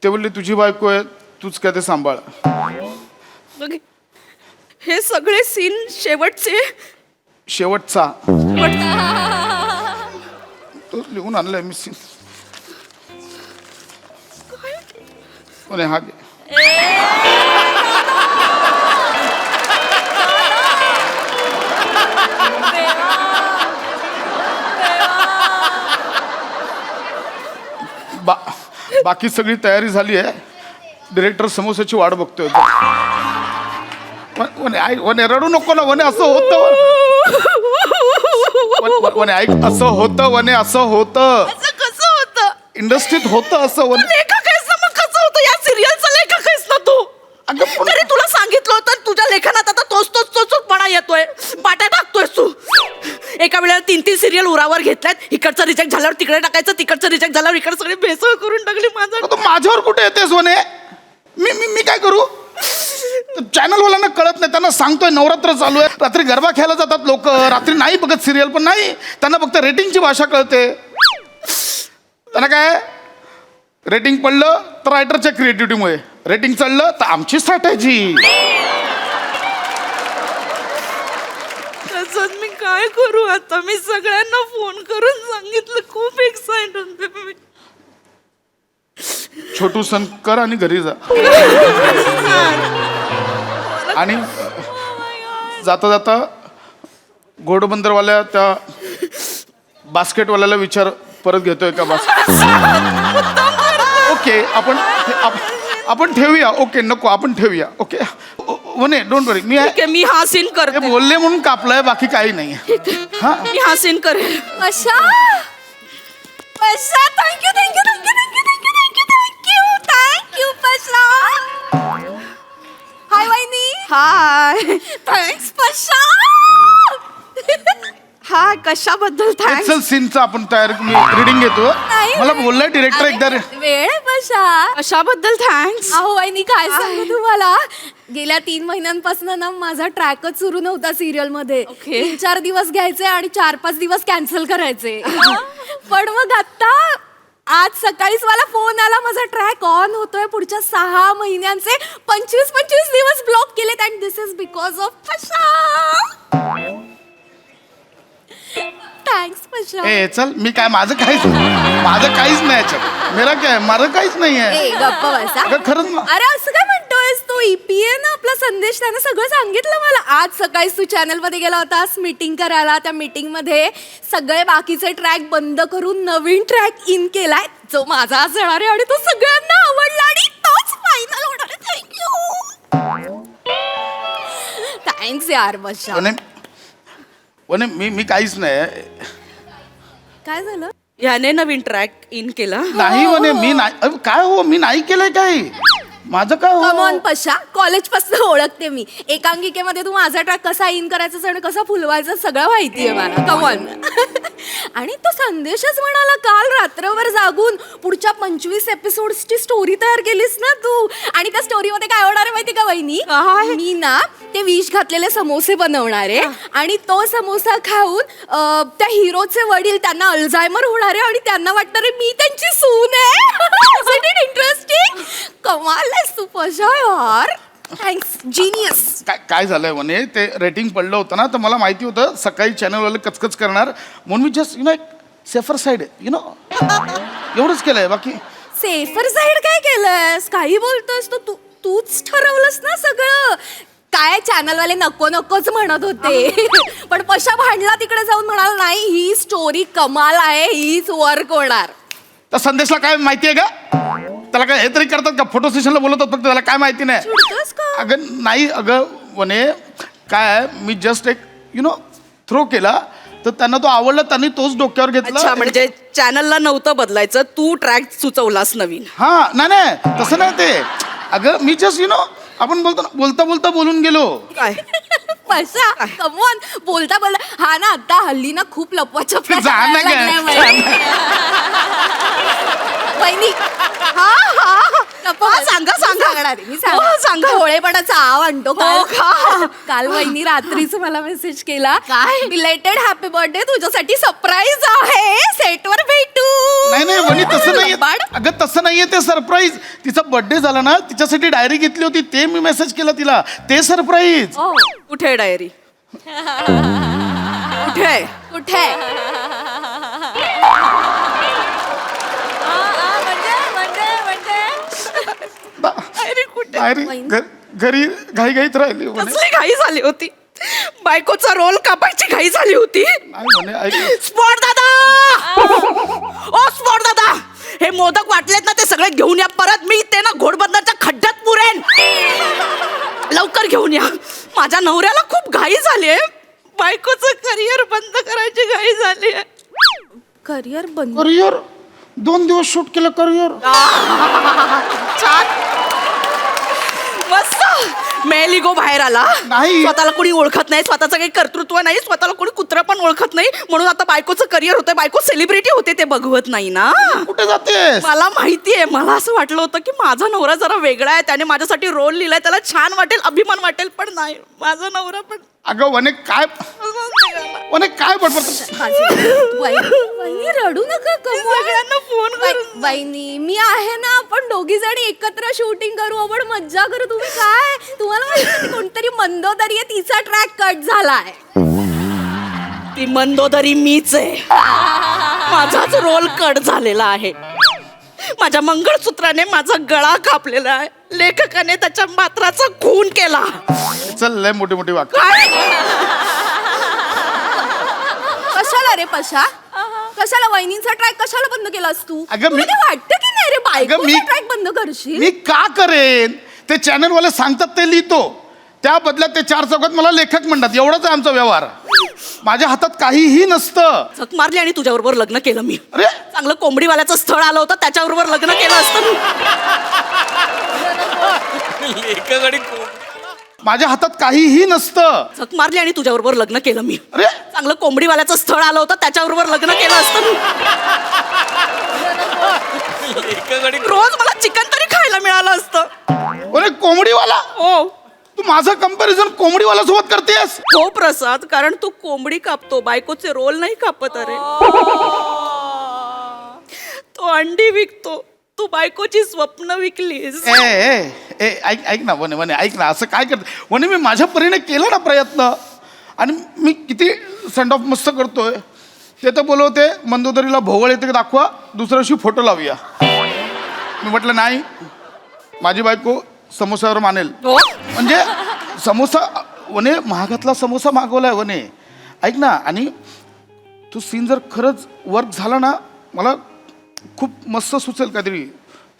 ते बोलले तुझी बायको आहे, तूच काय ते सांभाळ. बघ, हे सगळे सीन शेवटचा तो लिहून आणलाय मी सीन. म्हणे हा घे. बाकी सगळी तयारी झाली आहे. डिरेक्टर समोसाची वाट बघतोय. वने रडू नको ना वने, असं होतं वने, ऐक, असं होतं वने, असं होतं. कसं होतं? इंडस्ट्रीत होतं असं वने. लेखक आहेस ना, मग कसं होतं? या सिरियलचा लेखक आहेस ना तू. तरी तुला सांगितलं होतं, तुझ्या लेखनात आता तोच येतोय, पाट्या टाकतोय तू. एका वेळेला 3 सिरियल उरावर घेतल्यात. इकडचं रिजेक्ट झाल्यावर तिकडे टाकायचं, तिकडचं रिजेक्ट झाल्यावर इकडे सगळे भेसळ करून टाकली. माझ्यावर कुठे येतेस वने? मी काय करू? चॅनलवाल्यांना कळत नाही, त्यांना सांगतोय नवरात्र चालू आहे, रात्री गरबा खेळायला जातात लोक, रात्री नाही बघत सिरियल. पण नाही, त्यांना फक्त रेटिंगची भाषा कळते. त्यांना काय, रेटिंग पडलं तर रायटरच्या क्रिएटिव्हिटीमुळे, रेटिंग चढलं तर आमची स्ट्रॅटेजी. तसंच मी काय करू आता? मी सगळ्यांना फोन करून सांगितलं, खूप एक्साइट होते मी. छोटू सण कर आणि घरी जा. आणि जाता जाता घोडबंदरवाल्या त्या बास्केटवाल्याला विचार, परत घेतोय का बास्केट? ओके, आपण ठेवूया. ओके, नको, आपण ठेवूया. ओके वने, डोंट वरी. मी हा सीन करते. बोलले म्हणून कापलाय, बाकी काही नाही. हा, मी हा सीन करेन. Pasha, thank you thank you thank you thank you thank you thank you thank you thank you Pasha. Hi वहिनी. हाय. थँक्स पशा. हाय, कशाबद्दल थँक्स? चल सीनचं आपण तयार, मी रीडिंग घेतो. मला बोललाय डिरेक्टर एकदा. वेळ पशा. कशाबद्दल थँक्स? अहो वहिनी, काय सांगू तुम्हाला, गेल्या 3 महिन्यांपासून ना माझा ट्रॅकच सुरू नव्हता सिरियल मध्ये. 3-4 दिवस घ्यायचे आणि 4-5 दिवस कॅन्सल करायचे. पण मग आता आज सकाळीच मला फोन आला, माझा ट्रॅक ऑन होतोय पुढच्या 6 महिन्यांचे 25 दिवस ब्लॉक केलेत and this is because of Pasha. Thanks Pasha. ए चल, मी काय माझं काहीच नाही याच्यात. मेरा काय, माझं काहीच नाही आहे. ए गप्पा बसा. अगं खरंच ना. अरे असं काय म्हणतोयस तू? EPA ना आपला संदेश त्यानं सगळं सांगितलं मला. आज सकाळी तू चॅनल मध्ये गेला होतास मीटिंग करायला. त्या मीटिंग मध्ये सगळे बाकीचे ट्रॅक बंद करून नवीन ट्रॅक इन केलाय जो माझा असणार आहे आणि तो सगळ्यांना आवडला आणि तोच फायनल होणार आहे. थँक्स यार बशा. वने मी काहीच नाही. काय झालं? याने नवीन ट्रॅक इन केला. नाही वने, मी नाही. अरे काय हो, मी नाही केलंय काही. माझं काय कम हो. ऑन पशा, कॉलेज पासून ओळखते मी. एकांकिकेमध्ये तू माझा ट्रॅक कसा इन करायचा आणि कसा फुलवायचा सगळं माहितीये मला. Come on. आणि तो संदेशच म्हणाला काल रात्रभर जागून पुढच्या 25 एपिसोड्सची स्टोरी तयार केलीस ना तू. आणि त्या स्टोरीमध्ये काय होणार आहे माहिती का वहिनी? मी ना ते विष घातलेले समोसे बनवणार आहे आणि तो समोसा खाऊन त्या हिरोचे वडील त्यांना अल्झायमर होणार आहे आणि त्यांना वाटणार आहे मी त्यांची सून आहे. इंटरेस्टिंग. कमाल आहेस तू पशा यार. Thanks, genius. काय झालंय म्हणे, ते रेटिंग पडलं होतं ना, तर मला माहिती होतं सकाळी चॅनलवाले कचकच करणार, म्हणून मी जस्ट एक सेफर साईड एवढंच केलंय. बाकी सेफर साईड काय केलंस? काही बोलतोस तू? तूच ठरवलंस ना सगळं. काय चॅनलवाले नको नकोच म्हणत होते पण पशा भांडला तिकडे जाऊन म्हणाला नाही ही स्टोरी कमाल आहे, हीच वर्क होणार. त्या संदेशला काय माहिती आहे का? त्याला काय हे तरी करतात का? फोटो सेशनला बोलवतात फक्त, त्याला काय माहिती नाही. चिडतोस का? अगं नाही, अगं वने काय, मी जस्ट एक थ्रो केला तर त्यांना तो आवडला, त्यांनी तोच डोक्यावर घेतला. अच्छा, म्हणजे चॅनलला नव्हतं बदलायचं, तू ट्रॅक सुचवलास नवीन. हा नाही तसं नाही ते. अगं मी जस्ट आपण बोलता बोलून गेलो. काय पशा कमॉन, बोलता हा ना आता हल्ली ना खूप लपवाच्या जा ना गं. वहिनी. सांगा मी सांगा. भोळेपणाचा आव आणतो. काल वहिनी रात्रीच मला मेसेज केला, काय बिलेटेड हॅपी बर्थडे, तुझ्यासाठी सरप्राईज आहे, सेटवर भेटू. नाही वनी तसं नाहीये. अगं तसं नाहीये ते सरप्राईज. तिचा बर्थडे झाला ना, तिच्यासाठी डायरी घेतली होती, ते मी मेसेज केला तिला, ते सरप्राईज. कुठे डायरी? कुठे कुठे? घरी घाईघाईत राहिली. कसली घाई झाली होती? बायकोचा रोल कापायची घाई झाली होती. स्पॉट दादा, ओ स्पॉट दादा, हे मोदक वाटलेत ना ते सगळे घेऊन या परत. मी ते ना घोडबंदरच्या खड्ड्यात पुरेन. लवकर घेऊन या. माझ्या नवऱ्याला खूप घाई झाली आहे. बायकोचं करिअर बंद करायची घाई झाली आहे. करिअर बंद? करिअर 2 दिवस शूट केलं करिअर. छान, मस्त. मेलिगो बाहेर आला. नाही. स्वतःला कोणी ओळखत नाही, स्वतःचं काही कर्तृत्व नाही, स्वतःला कोणी कुत्रा पण ओळखत नाही, म्हणून आता बायकोचं करिअर होतंय. बायको सेलिब्रिटी होते ते बघवत नाही ना. कुठे जातेस? मला माहितीये. मला असं वाटलं होतं की माझा नवरा जरा वेगळा आहे, त्याने माझ्यासाठी रोल लिहिलाय, त्याला छान वाटेल, अभिमान वाटेल, पण नाही, माझा नवरा पण. अगं वने काय बडबड. वहिनी रडू नका. सगळ्यांना फोन करून वहिनी मी आहे ना, आपण दोघी जणी एकत्र शूटिंग करू, आपण मज्जा करू. तुम्ही काय, तुम्हाला माहिती कोणतरी मंदोदरी आहे, तिचा ट्रॅक कट झालाय. ती मंदोदरी मीच आहे. माझाच रोल कट झालेला आहे. माझ्या मंगळसूत्राने माझा गळा कापलेला आहे. लेखकाने त्याच्या मात्राचा खून केला. चल लय मोठी वाक्य. कशाला रे पशा? कशाला वहिनींचा ट्रॅक कशाला बंद केलास तू? अगं मी- तुला ते वाटतं की नाही रे बायकोचा ट्रॅक बंद करशील? मी का करेन? ते चॅनलवाले सांगतात ते लिहितो, त्या बदल्यात ते 4 चौकात मला लेखक म्हणतात. एवढाच आहे आमचा व्यवहार. माझ्या हातात काहीही नसतं. झक मारली आणि तुझ्याबरोबर लग्न केलं मी. अरे चांगलं कोंबडीवाल्याचं स्थळ आलं होतं, त्याच्याबरोबर लग्न केलं असतं मी. लेखक माझ्या हातात काहीही नसतं. झक मारली आणि तुझ्याबरोबर लग्न केलं मी. अरे चांगलं कोंबडीवाल्याचं स्थळ आलं होतं, त्याच्याबरोबर लग्न केलं असतं मी. रोज मला चिकन तरी खायला मिळालं असतं. अरे कोंबडीवाला? हो. तू माझं कंपॅरिझन कोंबडीवाला सोबत करतेस? हो प्रसाद, कारण तू कोंबडी कापतो, बायकोचे रोल नाही कापत. अरे तो अंडी विकतो, तू बायकोची स्वप्न विकलीस. ए ए ए ऐक ऐक ना वने वने ऐक ना, असं काय करत वने, मी माझ्या परीने केला ना प्रयत्न, आणि मी किती सेंड ऑफ मस्त करतोय. ते तर बोलवते मंदोदरीला भोवळ येते दाखवा, दुसऱ्या दिवशी फोटो लावूया. मी म्हटलं नाही, माझी बायको समोसावर मानेल. म्हणजे समोसा वने महागातला समोसा मागवलाय वने, ऐक ना. आणि तो सीन जर खरंच वर्क झाला ना, मला खूप मस्त सुचेल काहीतरी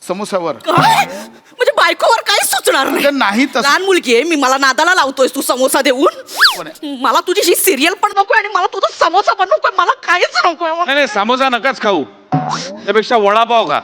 समोसावर. म्हणजे बायकोवर काही सुचणार म्हणजे नाही तसं. लहान मुलगी आहे मी, मला नादाला लावतोयस तू समोसा देऊन. मला तुझी ही सिरियल पण नकोय आणि मला तुझा समोसा पण नकोय, मला काहीच नकोय. नाही नाही, समोसा नकाच खाऊ, त्यापेक्षा वडापाव खा.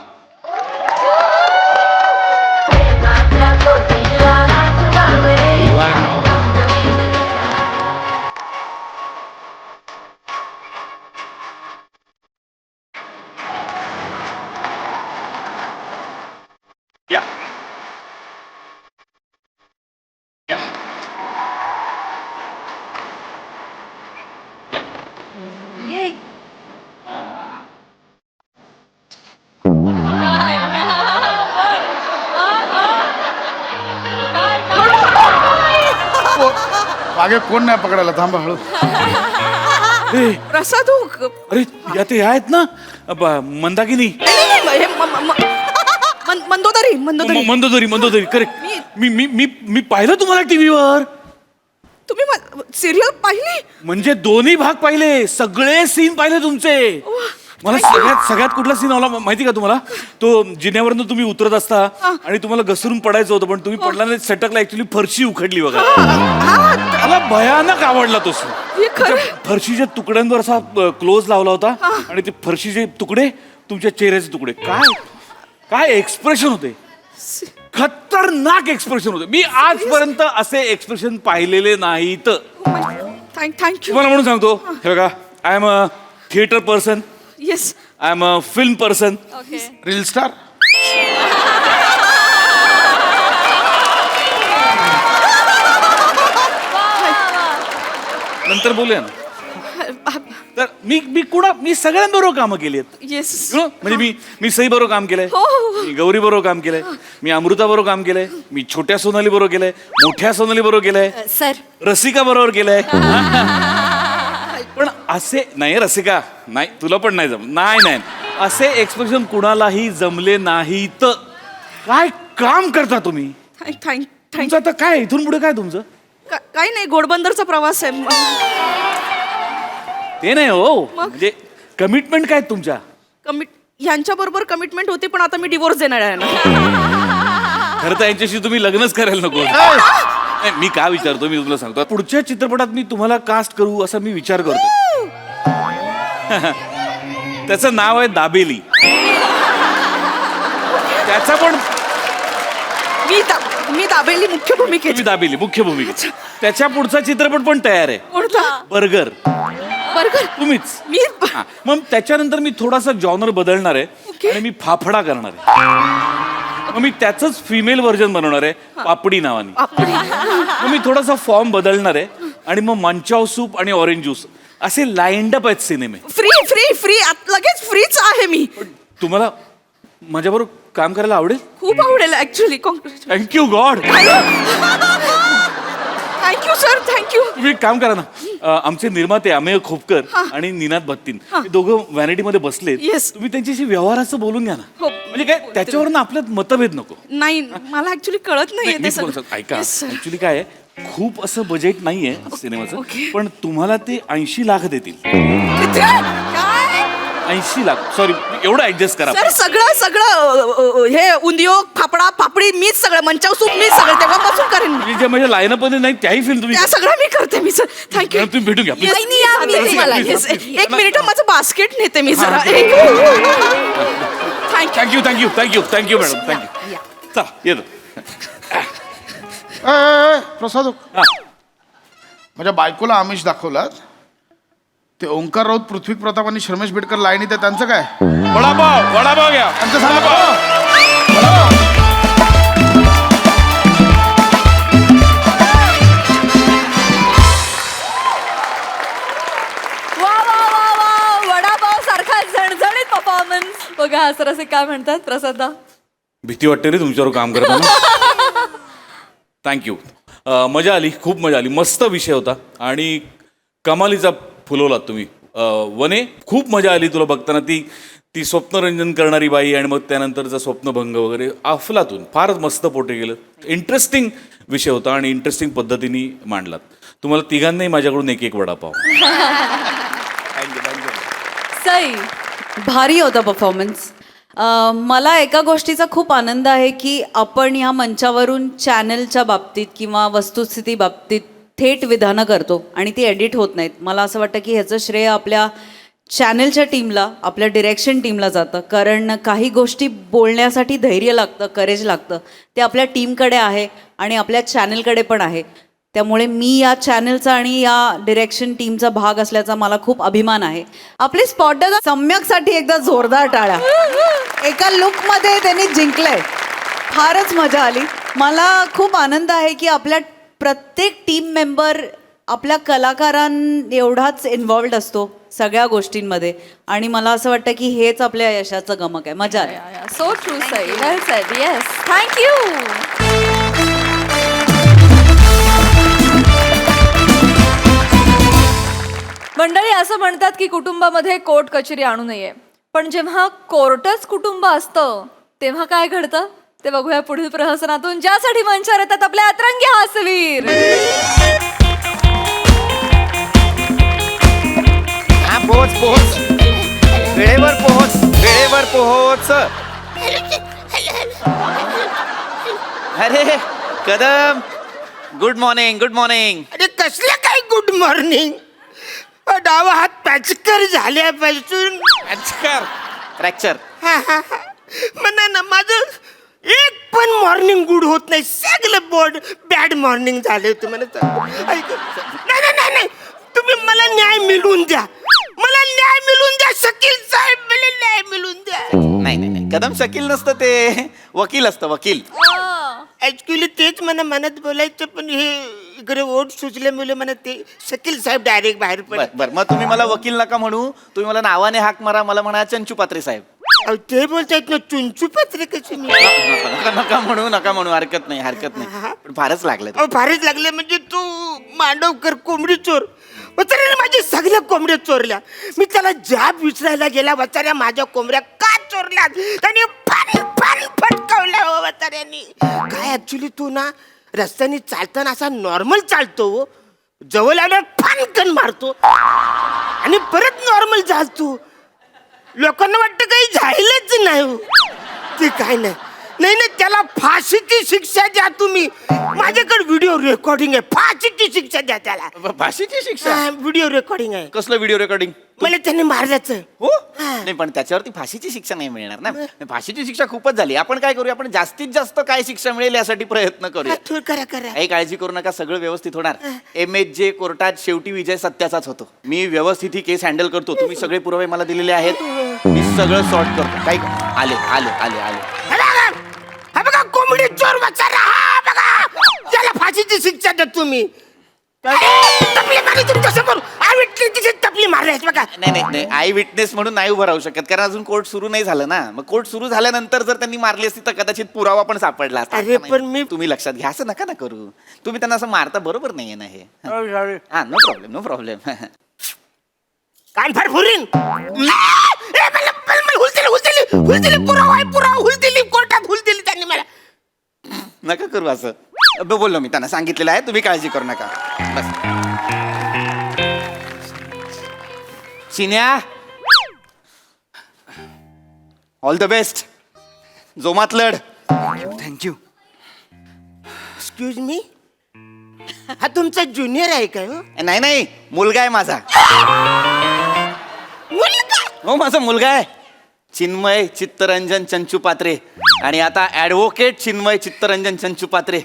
मागे कोण नाही पकडायला, थांबा हळू. प्रसाद अरे या ते आहेत ना मंदाकिनी, मंदोदरी मंदोदरी मंदोदरी मंदोदरी करेक्ट. मी मी मी मी पाहिलं तुम्हाला टीव्हीवर. तुम्ही सिरियल पाहिली? म्हणजे दोन्ही भाग पाहिले, सगळे सीन पाहिले तुमचे. मला सगळ्यात कुठला सीन आवडला माहिती का तुम्हाला? तो जिन्यावरनं तुम्ही उतरत असता आणि तुम्हाला घसरून पडायचं होतं, पण तुम्ही पडला नाही, सटकला, ऍक्च्युली फरशी उखडली बघा. मला भयानक आवडला तो सीन. फरशीच्या तुकड्यांवर असा क्लोज लावला होता आणि ते फरशीचे तुकडे तुमच्या चेहऱ्याचे तुकडे. काय काय एक्सप्रेशन होते, खतरनाक एक्सप्रेशन होते. मी आजपर्यंत असे एक्सप्रेशन पाहिलेले नाहीत. थँक्यू. तुम्हाला म्हणून सांगतो, हे बघा, I am a theatre person, yes, I am a film person, reel star. नंतर बोलूया ना. तर मी सगळ्यांबरोबर कामं केली आहेत. येस. म्हणजे मी सई बरोबर काम केलंय, मी गौरी बरोबर काम केलंय, मी अमृता बरोबर काम केलंय, मी छोट्या सोनाली बरोबर केलंय, मोठ्या सोनाली बरोबर केलंय, सर रसिका बरोबर केलंय. पण असे नाही, रसिका नाही, तुला पण नाही जम, नाही नाही, असे एक्सप्रेशन कुणालाही जमले नाहीत. काय काम करता तुम्ही? तुमचं आता काय इथून पुढे काय तुमचं? काही नाही, घोडबंदरचा प्रवास आहे. ते नाही हो, म्हणजे कमिटमेंट काय तुमच्या? यांच्या बरोबर कमिटमेंट होती, पण आता मी डिवोर्स देणार आहे ना. खरं तर यांच्याशी तुम्ही लग्नच करायला नको. नाही, मी का विचारतो, मी तुला सांगतो, पुढच्या चित्रपटात मी तुम्हाला कास्ट करू असा मी विचार करतो. त्याचं नाव आहे दाबेली. त्याचा पण मी दाबेली मुख्य भूमिकेत. तुम्ही दाबेली मुख्य भूमिकेत. त्याच्या पुढचा चित्रपट पण तयार आहे. कोणता? बर्गर. बर्गर तुम्हीच. मी. मग त्याच्यानंतर मी थोडासा जॉनर बदलणार आहे आणि मी फाफडा करणार आहे. मग मी त्याचंच फिमेल व्हर्जन बनवणार आहे, पापडी नावाने. मग मी थोडासा फॉर्म बदलणार आहे आणि मग मंचाव सूप आणि ऑरेंज ज्यूस असे लाईंड अप आहेत सिनेमे. फ्री फ्री फ्री लगेच फ्रीच आहे मी. तुम्हाला माझ्याबरोबर काम करायला आवडेल? खूप आवडेल actually. Thank you God. Thank you sir, thank you. तुम्ही एक काम करा ना, आमचे निर्माते अमेय खोपकर आणि निनाद बत्तीन हे दोघं व्हॅनिटीमध्ये बसलेत. Yes. तुम्ही त्यांच्याशी व्यवहाराचं बोलून घ्या ना. हो. म्हणजे काय त्याच्यावरनं आपल्यात मतभेद नको. नाही, मला ऍक्च्युली कळत नाही, नाहीये मी ते तुम्हाला सगळं. सांगतो, ऐका, Yes, sir. ऍक्च्युली काय आहे, खूप असं बजेट नाहीये सिनेमाचं, Okay. पण तुम्हाला ते 80 लाख देतील. किती? काय? 80 लाख, सॉरी, एवढं ऍडजस्ट करा. सर सगळं हे उंदियो फाफडा पापडी मीच सगळं, मंचाव सूप मीच सगळं तेव्हापासून करेन मी. म्हणजे ज्या माझ्या लाईनअप मध्ये नाही त्याही फिल्म तुम्ही त्या सगळं मी करते मी सर. थँक्यू. मॅडम, तुम्ही भेटून घ्या please. एक मिनिट, माझं बास्केट नेते मी जरा. थँक्यू. Thank you madam, thank you. चला येतो. प्रसाद, हा. माझ्या बायकोला आमिष दाखवलात. ते ओंकार राऊत, पृथ्वी प्रताप आणि शर्मेश बेडकर लाईनीत आहे, त्यांचं काय? वडापाव घ्या. त्यांचं सांगा. वा वा वा वा, वडापाव सारखा झणझणीत परफॉर्मन्स. बघा हास्यरसिक काय म्हणतात प्रसाददा? भीती वाटते रे तुमच्यावर काम करताना. थँक्यू. मजा आली, खूप मजा आली. मस्त विषय होता आणि कमालीचा फुलवलात तुम्ही. वने, खूप मजा आली तुला बघताना. ती स्वप्नरंजन करणारी बाई आणि मग त्यानंतरचा स्वप्नभंग वगैरे अफलातून फारच मस्त पोटे गेलं. इंटरेस्टिंग विषय होता आणि इंटरेस्टिंग पद्धतीने मांडलात. तुम्हाला तिघांनाही माझ्याकडून एक एक वडापाव. सई, भारी होता परफॉर्मन्स. मला एका गोष्टीचा खूप आनंद आहे की आपण ह्या मंचावरून चॅनलच्या बाबतीत किंवा वस्तुस्थिती बाबतीत थेट विधानं करतो आणि ती एडिट होत नाहीत. मला असं वाटतं की ह्याचं श्रेय आपल्या चॅनलच्या टीमला, आपल्या डिरेक्शन टीमला जातं. कारण काही गोष्टी बोलण्यासाठी धैर्य लागतं, करेज लागतं. ते आपल्या टीमकडे आहे आणि आपल्या चॅनलकडे पण आहे. त्यामुळे मी या चॅनलचा आणि या डिरेक्शन टीमचा भाग असल्याचा मला खूप अभिमान आहे. आपली स्पॉटदादा सम्यकसाठी एकदा जोरदार टाळ्या. एका लुकमध्ये त्यांनी जिंकलंय. फारच मजा आली. मला खूप आनंद आहे की आपल्या प्रत्येक टीम मेंबर आपल्या कलाकारांएवढाच इन्व्हॉल्ड असतो सगळ्या गोष्टींमध्ये आणि मला असं वाटतं की हेच आपल्या यशाचं गमक आहे. मजा आली. सो ट्रू सई, वेल सेड. Yes, thank you. मंडळी, असं म्हणतात की कुटुंबामध्ये कोर्ट कचेरी आणू नये, पण जेव्हा कोर्टच कुटुंब असतं तेव्हा काय घडतं ते बघूया पुढील प्रहसनातून, ज्यासाठी मंचावर येतात आपले अतरंगी हास्यवीर. हा, पोहोच. वेळेवर पोहोच. अरे कदम, गुड मॉर्निंग. अरे कसलं काय गुड मॉर्निंग? डावा हात पॅचकर झाल्यापासून फ्रॅक्चर. म्हणा ना, माझं एक पण मॉर्निंग गुड होत नाही. सगळं बॅड मॉर्निंग झाले तुम्हाला. नाही, तुम्ही मला न्याय मिळवून द्या. शकील साहेब, मला न्याय मिळवून द्या. नाही, कदम शकील नसतं, ते वकील असतं, वकील. ऍक्च्युली तेच मला मनात बोलायचं, पण हे इकडे ओठ सुचल्यामुळे मला ते शकील साहेब डायरेक्ट बाहेर पडले. बरं, मग तुम्ही मला वकील नका म्हणू, तुम्ही मला नावाने हाक मारा. मला म्हणा चंचू पात्रे साहेब. अहो, ते बोलतायत ना चुंचू पत्रे कशी मी. नका म्हणू. हरकत नाही. पण फारच लागलं. अहो, फारच लागले म्हणजे तू मांडवकर कोंबडी चोर. वचाऱ्याने माझी सगळ्या कोंबड्या चोरल्या. मी त्याला जाब विचारायला गेला, वचाऱ्या माझ्या कोंबड्या का चोरल्या? त्याने फन फटकावल्या हो वचाऱ्यांनी. काय ऍक्च्युली तू ना रस्त्याने चालताना असा नॉर्मल चालतो, जवळ आल्यावर फानकन मारतो आणि परत नॉर्मल चालतो. लोकांना वाटतं काही झालंच नाही. ते काय नाही, त्याला फाशीची शिक्षा द्या तुम्ही. माझ्याकडे व्हिडिओ रेकॉर्डिंग आहे. फाशीची शिक्षा द्या त्याला. फाशीची शिक्षा? व्हिडिओ रेकॉर्डिंग आहे. कसलं व्हिडिओ रेकॉर्डिंग? मला त्यांनी मारल्याचं. हो, नाही पण त्याच्यावरती फाशीची शिक्षा नाही मिळणार ना. फाशीची शिक्षा खूपच झाली. आपण काय करूया, आपण जास्तीत जास्त काय शिक्षा मिळेल यासाठी प्रयत्न करूया. करा. काही काळजी करू नका, सगळं व्यवस्थित होणार. MHJ कोर्टात शेवटी विजय सत्याचाच होतो. मी व्यवस्थित ही केस हँडल करतो. तुम्ही सगळे पुरावे मला दिलेले आहेत, मी सगळं सॉर्ट करतो. काही आले. हा बघा कोंबडी चोर वचारा. हा बघा, त्याला फाशीची शिक्षा द्या तुम्ही. टपली मारली तुमच्या समोर. टपली मारली बघा. नाही, आय विटनेस म्हणून नाही उभं राहू शकत, कारण अजून कोर्ट सुरू नाही झालं ना. मग कोर्ट सुरू झाल्यानंतर जर त्यांनी मारली असती तर कदाचित पुरावा पण सापडला असता. अरे पण मी, तुम्ही लक्षात घ्या, असं नका ना करू. तुम्ही त्यांना असं मारता बरोबर नाहीये ना हे. हा, नो प्रॉब्लेम. कान फार फुरीन. हुलदिली पुरावा हुलदिली कोर्टात हुलदिली त्यांनी मला. नका करू असं. बोललो मी त्यांना, सांगितलेलं आहे, तुम्ही काळजी करू नका. बस. चिन्या, ऑल द बेस्ट. जोमात लढ. थँक्यू. एक्सक्यूज मी, हा तुमचा ज्युनियर आहे का? नाही, मुलगा आहे माझा. हो, माझा मुलगा आहे. चिन्मय चित्तरंजन चंचू पात्रे. आणि आता ऍडव्होकेट चिन्मय चित्तरंजन चंचू पात्रे.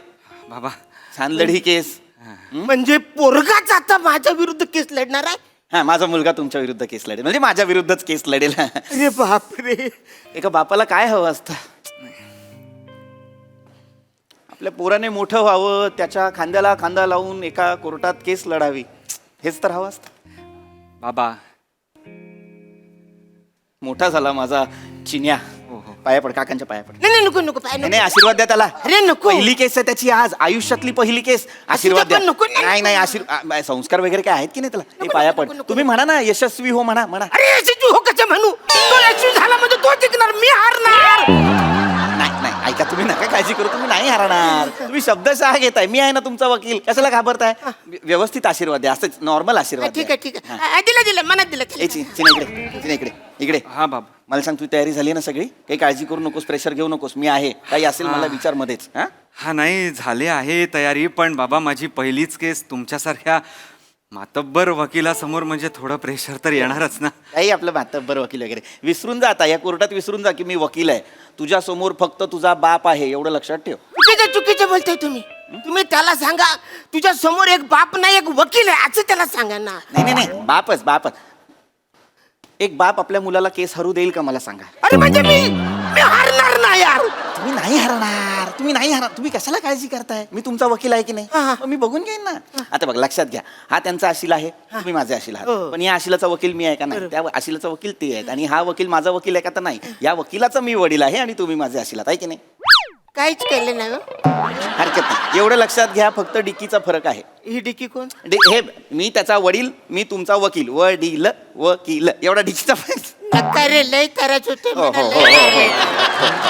बाबा, छान लढी केस. म्हणजे पोरगाच आता माझ्या विरुद्ध केस लढणार आहे? हा, माझा मुलगा तुमच्या विरुद्ध केस लढेल, म्हणजे माझ्या विरुद्धच केस लढेल. अरे बापरे. एका बापाला काय हवं असतं? आपल्या पोराने मोठं व्हावं, त्याच्या खांद्याला खांदा लावून एका कोर्टात केस लढावी, हेच तर हवं असतं. बाबा, मोठा झाला माझा चिन्या. पाया पड, काकांच्या पाया पड. नाही नाही, नको नको पाय नाही नको. नाही, आशीर्वाद द्या त्याला. अरे नको. पहिली केस आहे त्याची आज, आयुष्यातली पहिली केस. आशीर्वाद द्या. पण नको ना. नाही नाही, संस्कार वगैरे काय आहेत की नाही त्याला? हे पाया पड. तुम्ही म्हणा ना, यशस्वी हो म्हणा म्हणा. अरे यशस्वी हो कसं म्हणू? तो यशस्वी झाला म्हणजे तो जिंकणार, मी हारणार. नाही नाही, ऐका, तुम्ही नका काळजी करू, तुम्ही नाही हरणार. तुम्ही शब्दशः घेताय, मी आहे ना तुमचा वकील, कशाला घाबरताय? व्यवस्थित आशीर्वाद द्या, असंच नॉर्मल आशीर्वाद ठीक द्या. आहे ठीक आहे. दिलं दिलं, मनात दिलं. ए, चिन्ह इकडे, चिन्ह इकडे, इकडे. हा बाबा. मला सांग, तुझी तयारी झाली ना सगळी? काही काळजी करू नकोस, प्रेशर घेऊ नकोस, मी आहे. काही असेल मला विचार मध्येच. हा हा नाही, झाले आहे तयारी, पण बाबा माझी पहिलीच केस तुमच्यासारख्या मातब्बर वकिलासमोर म्हणजे थोडं प्रेशर तर येणारच ना. काही आपलं मातब्बर वकील वगैरे विसरून जा. आता या कोर्टात विसरून जा की मी वकील आहे. तुझ्या समोर फक्त तुझा बाप आहे, एवढं लक्षात ठेव. चुकीचं बोलताय तुम्ही. तुम्ही त्याला सांगा तुझ्या समोर एक बाप नाही एक वकील आहे असं त्याला सांगा ना. नाही नाही नाही, बापच बापच. एक बाप आपल्या मुलाला केस हरू देईल का मला सांगा? अरे म्हणजे मी हारणार ना यार. तुम्ही नाही हरणार, तुम्ही नाही हरणार. तुम्ही कशाला काळजी करताय? मी तुमचा वकील आहे की नाही? मग मी बघून घेईन ना. आता बघ, लक्षात घ्या, हा त्यांचा आशिल आहे, तुम्ही माझे आशिल आहात. पण या आशिलाचा वकील मी आहे का नाही? त्या आशिलाचा वकील ते आहेत, आणि हा वकील माझा वकील आहे का? तर नाही. या वकिलाचा मी वडील आहे आणि तुम्ही माझे आशिल आहात, आहे की नाही? काहीच केलं नाही. हरकत नाही, एवढं लक्षात घ्या. फक्त डिकीचा फरक आहे. ही डिकी कोण? हे मी त्याचा वडील, मी तुमचा वकील. वडील वकील, एवढा डिकीचा फरक. नका रे, लय त्रास होते. हो, हो, हो, हो.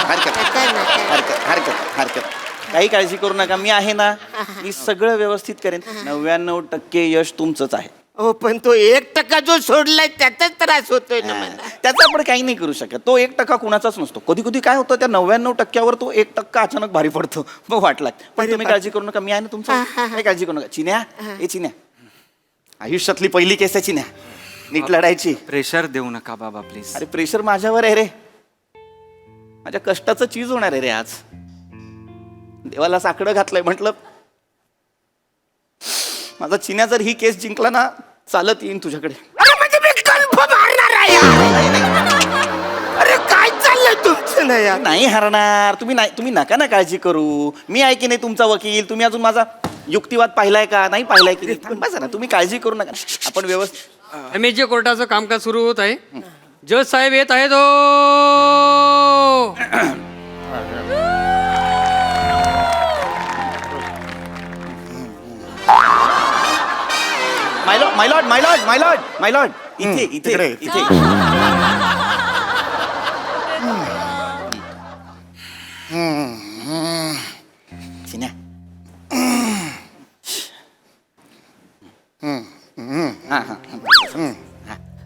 हरकत हरकत हरकत हरकत. काही काळजी करू नका, मी आहे ना. मी सगळं व्यवस्थित करेन. 99% यश तुमचंच आहे. हो, पण तो 1% जो सोडलाय त्याचाच त्रास होतोय ना मला. त्याचा आपण काही नाही करू शकत. तो 1% कुणाचाच नसतो. कधी कधी काय होतं, त्या 99%वर तो 1% अचानक भारी पडतो, मग वाट लागते. पण तुम्ही काळजी करू नका, मी आहे ना तुमचं. काही काळजी करू नका. चिन्या, ए चिन्या, आयुष्यातली पहिली केस आहे चिन्या, नीट लढायची. प्रेशर देऊ नका बाबा प्लीज. अरे प्रेशर माझ्यावर आहे रे. माझ्या कष्टाचं चीज होणार आहे रे आज. देवाला साकडं घातलंय, म्हटलं माझा चिन्या जर ही केस जिंकला ना, चालत येईन तुझ्याकडे. अरे म्हणजे मी कन्फर्म हारणार आहे यार. अरे काय चाललंय तुमचं ना यार? नाही हरणार. तुम्ही नका ना काळजी करू. मी आहे की नाही तुमचा वकील. तुम्ही अजून माझा युक्तिवाद पाहिलाय का? नाही पाहिलाय की नाही? थांबा ना, तुम्ही काळजी करू नका. आपण व्यवस्थित. MHJ कोर्टाचं कामकाज सुरू होत आहे. जज साहेब येत आहेत. माय लॉर्ड, इथे इथे इकडे. इथे. चिन्या. हा हा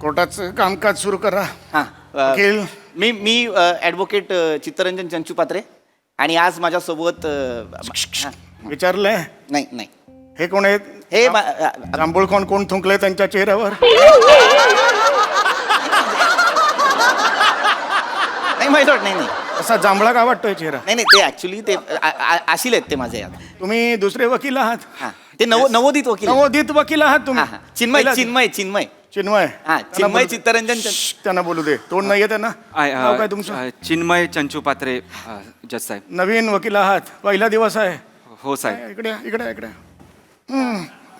कोर्टाचं कामकाज सुरू करा. हा. वकील. मी ॲडव्होकेट चित्तरंजन चंचुपात्रे, आणि आज माझ्यासोबत विचारलंय? नाही नाही, हे कोण आहेत? हे जांभूळ कोण थुंकलंय त्यांच्या चेहऱ्यावर? नाही माय लॉर्ड, नाही नाही असा जांभळा का वाटतोय चेहरा? नाही नाही, ते ऍक्च्युली ते आशिल आहेत ते माझे. तुम्ही दुसरे वकील आहात? हा, ते नवोदित वकील आहेत. नवोदित वकील आहात तुम्ही? हा, हा. चिन्मय चिन्मय. हा, चिन्मय चित्तरंजन त्यांना बोलू दे. तोंड नाहीये त्यांना? नाव काय तुमचं? चिन्मय चंचुपात्रे जज साहेब. नवीन वकील आहात, पहिला दिवस आहे. हो साहेब. इकडे इकडे इकडे.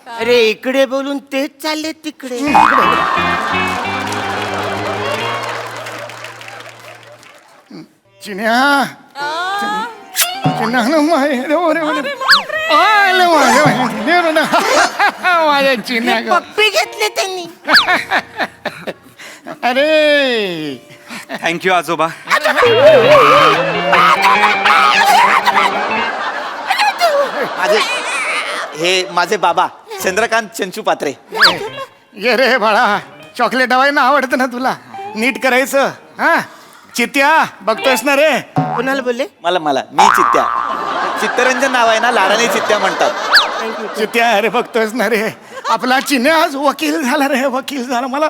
अरे इकडे बोलून तेच चालले तिकडे. चिन्या, चिन्या ना माझ्या चिन्या. पप्पी घेतले त्यांनी. अरे थँक्यू आजोबा. माझे बाबा चंद्रकांत चंचुपात्रे. ये रे बाळा, चॉकलेट हवाय आवडतं ना तुला? नीट करायचं. हा, चित्या बघतोयस ना रे? कोणाला बोलले? मला मी चित्त्या. चित्तरंजन नाव आहे ना, लाडाने चित्त्या म्हणतात. चित्या, अरे बघतोयस ना रे, आपला चिन्या आज वकील झाला रे, वकील झाला. मला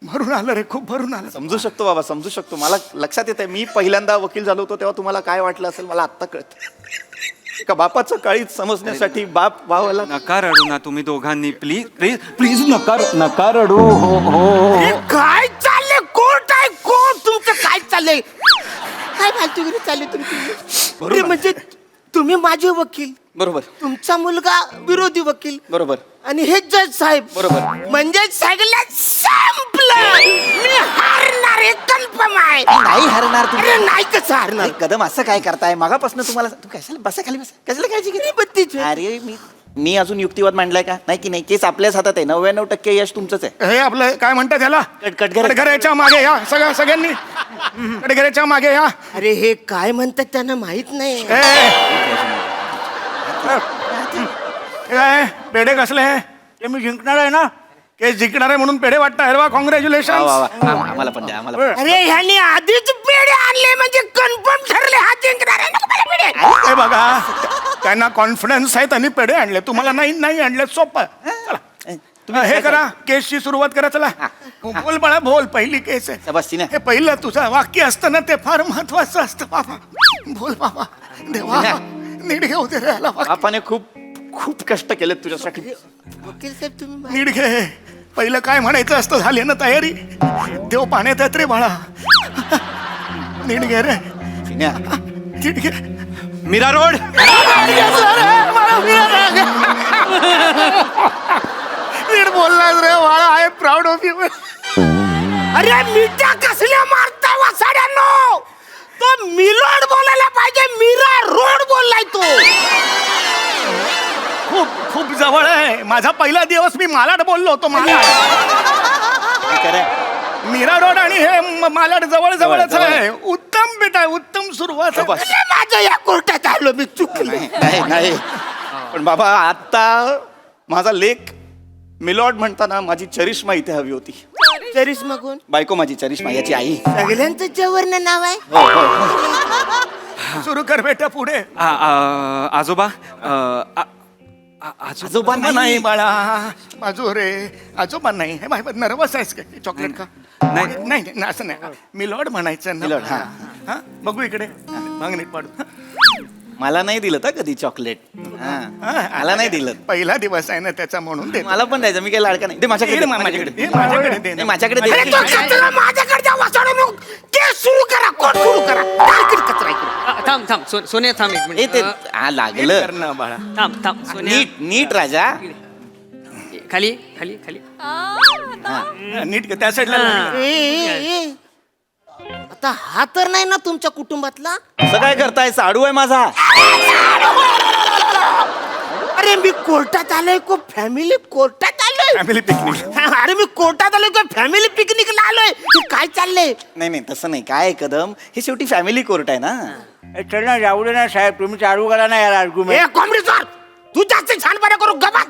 भरून आलं रे, खूप भरून आलं. समजू शकतो बाबा, समजू शकतो. मला लक्षात येत आहे, मी पहिल्यांदा वकील झालो होतो तेव्हा तुम्हाला काय वाटलं असेल मला आत्ता कळतं. एका बापाचं काळीच समजण्यासाठी बाप व्हावं. नका रडू ना तुम्ही दोघांनी, प्लीज प्लीज प्लीज नका रडू. हो हो. अरे काय चाललंय? कोर्ट आहे कोर्ट. तुमचं काय चाललंय? काय फालतूगिरी चालली तुमची? अरे म्हणजे तुम्ही माझे वकील, बरोबर तुमचा मुलगा विरोधी वकील बरोबर आणि हे जज साहेब बरोबर. म्हणजे सगळं संपलं. मी हारणार हे कन्फर्म आहे. नाही हरणार तुम्ही. अरे नाही कसं हारणार? अरे कदम असं काय करताय मागापासून तुम्हाला तू कशाला बसा खाली बसा कशाला काळजी घेते अरे मी अजून युक्तिवाद मांडलाय का नाही की नाही केस आपल्याच हातात आहे 99% यश तुमचंच आहे. हे आपलं काय म्हणतात त्याला कटघरे. कटघऱ्याच्या मागे या सगळ्यांनी कटघऱ्याच्या मागे या. अरे हे काय म्हणतात त्यांना माहित नाही. काय पेढे कसले ते मी जिंकणार आहे ना केस जिंकणार आहे म्हणून पेढे वाटतं अरे वा कॉंग्रॅच्युलेशन. आम्हाला पण द्या आम्हाला पण. अरे ह्यानी आधीच पेढे आणले म्हणजे कन्फर्म ठरले हा जिंकणार आहे ना मला पेढे. हे बघा त्यांना कॉन्फिडन्स आहे त्यांनी पेढे आणले तुम्हाला नाही आणले सोपं. चला हे करा केसची सुरुवात करा चला. बोल बाळा बोल पहिली केस आहे शाबासची हे पहिलं तुझं वाक्य असतं ना ते फार महत्वाचं असतं बाबा. बोल बाबा देवा नीट घेऊ दे रे याला वाक्य. बापाने खूप खूप कष्ट केलेत तुझ्यासाठी. वकील साहेब तुम्ही नीट घे पहिलं काय म्हणायचं असतं झाली ना तयारी देव पाण्यात येत रे बाळा. नीट घे रे चिन्या, नीट घे. मीरा रोड नीट बोललास रे बाळा आय प्राऊड ऑफ यू. अरे मिठ्या कसल्या मारता वासाड्यांनो. तो मिलोड बोलायला पाहिजे मीरा रोड बोललाय तो. खूप खूप जवळ आहे माझा पहिला दिवस मी मालाड बोललो होतो मालाड. मीरा रोड आणि हे मालाड जवळ जवळच आहे. उत्तम बेटा उत्तम सुरुवात आहे. अरे माझ्या या कोर्टात आलो मी चुकलो. नाही पण बाबा आता माझा लेख मिलॉर्ड म्हणताना माझी चरिष्मा इथे हवी होती. चरिष्मा कोण? बायको माझी चरिष्मा याची आई. सगळ्यांचं जवळनं नाव आहे. सुरू कर बेटा पुढे. आजोबा आजोबांना नाही बाळा माझो रे आजोबा नाही हे माहिती नर्वस आहेस का चॉकलेट का नाही नाही असं नाही मिलॉर्ड म्हणायचं ना. मिलॉर्ड, हा. हा बघू इकडे मग नीट पाडू. मला नाही दिलं तर कधी चॉकलेट. मला नाही दिलं. पहिला दिवस आहे ना त्याचा म्हणून दे. मला पण द्यायचं मी काही लाडका नाही. दे माझ्याकडे दे, माझ्याकडे दे. माझ्याकडे दे नाही, माझ्याकडे दे. अरे तो कचरा माझ्याकडे द्या वासाड्यांनो. केस सुरू करा कोर्ट सुरू करा. डायरेक्ट कचरा इकडे. थांब सोन्या थांब एक ए, मिनिट ते लागलं करणं बाळा. थांब सोन्या नीट राजा. खाली खाली खाली नीट कर, त्या साईडला ए. आता हा तर नाही ना तुमच्या कुटुंबातला. असं काय करताय साडू आहे माझा. अरे मी कोर्टात आलोय को फॅमिली कोर्टात आलोय. Family picnic. अरे मी कोर्टात आलोय को फॅमिली पिकनिकला आलोय. हे काय चाललंय? नाही तसं नाही काय आहे, कदम हे शेवटी फॅमिली कोर्ट आहे ना. चल ना जाऊ दे ना साहेब तुम्ही चालू करा ना यार आर्ग्युमेंट. ए कॉम्रेड सर तू जास्त छानपणा करू गबात.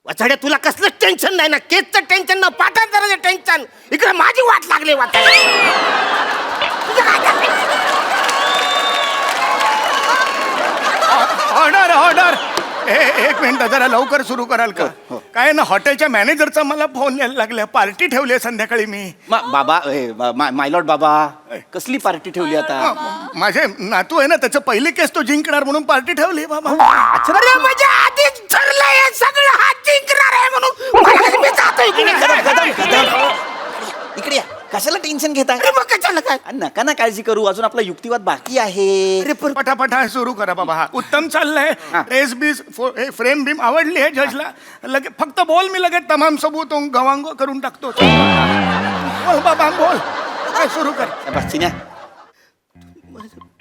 वाचाड्या तुला कसलं टेन्शन नाही ना केसचं टेन्शन ना पाठांतराचं टेन्शन. इकडे माझी वाट लागली ऑर्डर एक मिनिट जरा लवकर सुरू कराल का. काय ना हॉटेलच्या मॅनेजरचा मला फोन यायला लागला पार्टी ठेवली आहे संध्याकाळी मी. बाबा मायलॉर्ड बाबा कसली पार्टी ठेवली आता. माझे नातू आहे ना त्याचं पहिली केस तो जिंकणार म्हणून पार्टी ठेवली बाबा. अरे म्हणजे आधीच ठरलंय सगळं हा जिंकणार आहे म्हणून मी जातोय कदम इकडे या. कशाला टेन्शन घेताय. अरे मग कशाला काय. नका ना काळजी करू अजून आपला युक्तिवाद बाकी आहे. अरे पटापटा सुरू करा बाबा. हा उत्तम चाललंय. ड्रेस बीस फ्रेम बीम आवडली आहे जजला. लगे फक्त बोल मी लगेच तमाम सबूत गवांग करून टाकतो. बोल बाबा बोल काय सुरू कर. चिन्या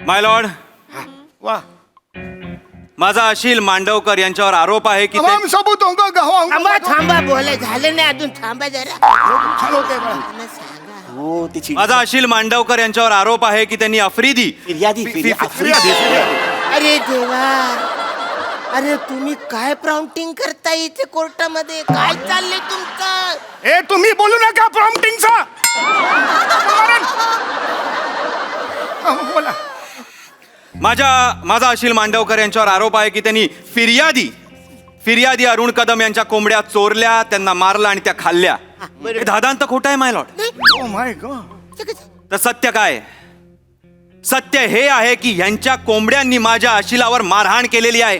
माय लॉर्ड वा माझा अशील मांडवकर यांच्यावर आरोप आहे की तमाम सबूत गवांग. थांबा बोलाय झालं नाही अजून थांबा जरा. छान होते बाळा. हो तिची माझा अशील मांडवकर यांच्यावर आरोप आहे की त्यांनी आफ्रिदी फिर्यादी अरे देवा. अरे तुम्ही काय प्राउंटिंग करताय इथे कोर्टामध्ये काय चाललंय तुमचं. ए तुम्ही बोलू नका प्रॉम्प्टिंगचा. बोला माझा अशील मांडवकर यांच्यावर आरोप आहे की त्यांनी फिर्यादी अरुण कदम यांच्या कोंबड्या चोरल्या त्यांना मारला आणि त्या खाल्ल्या. हे दादांत खोटं आहे माय लॉर्ड. Oh my God. तर सत्य काय सत्य हे आहे की ह्यांच्या कोंबड्यांनी माझ्या अशिलावर मारहाण केलेली आहे.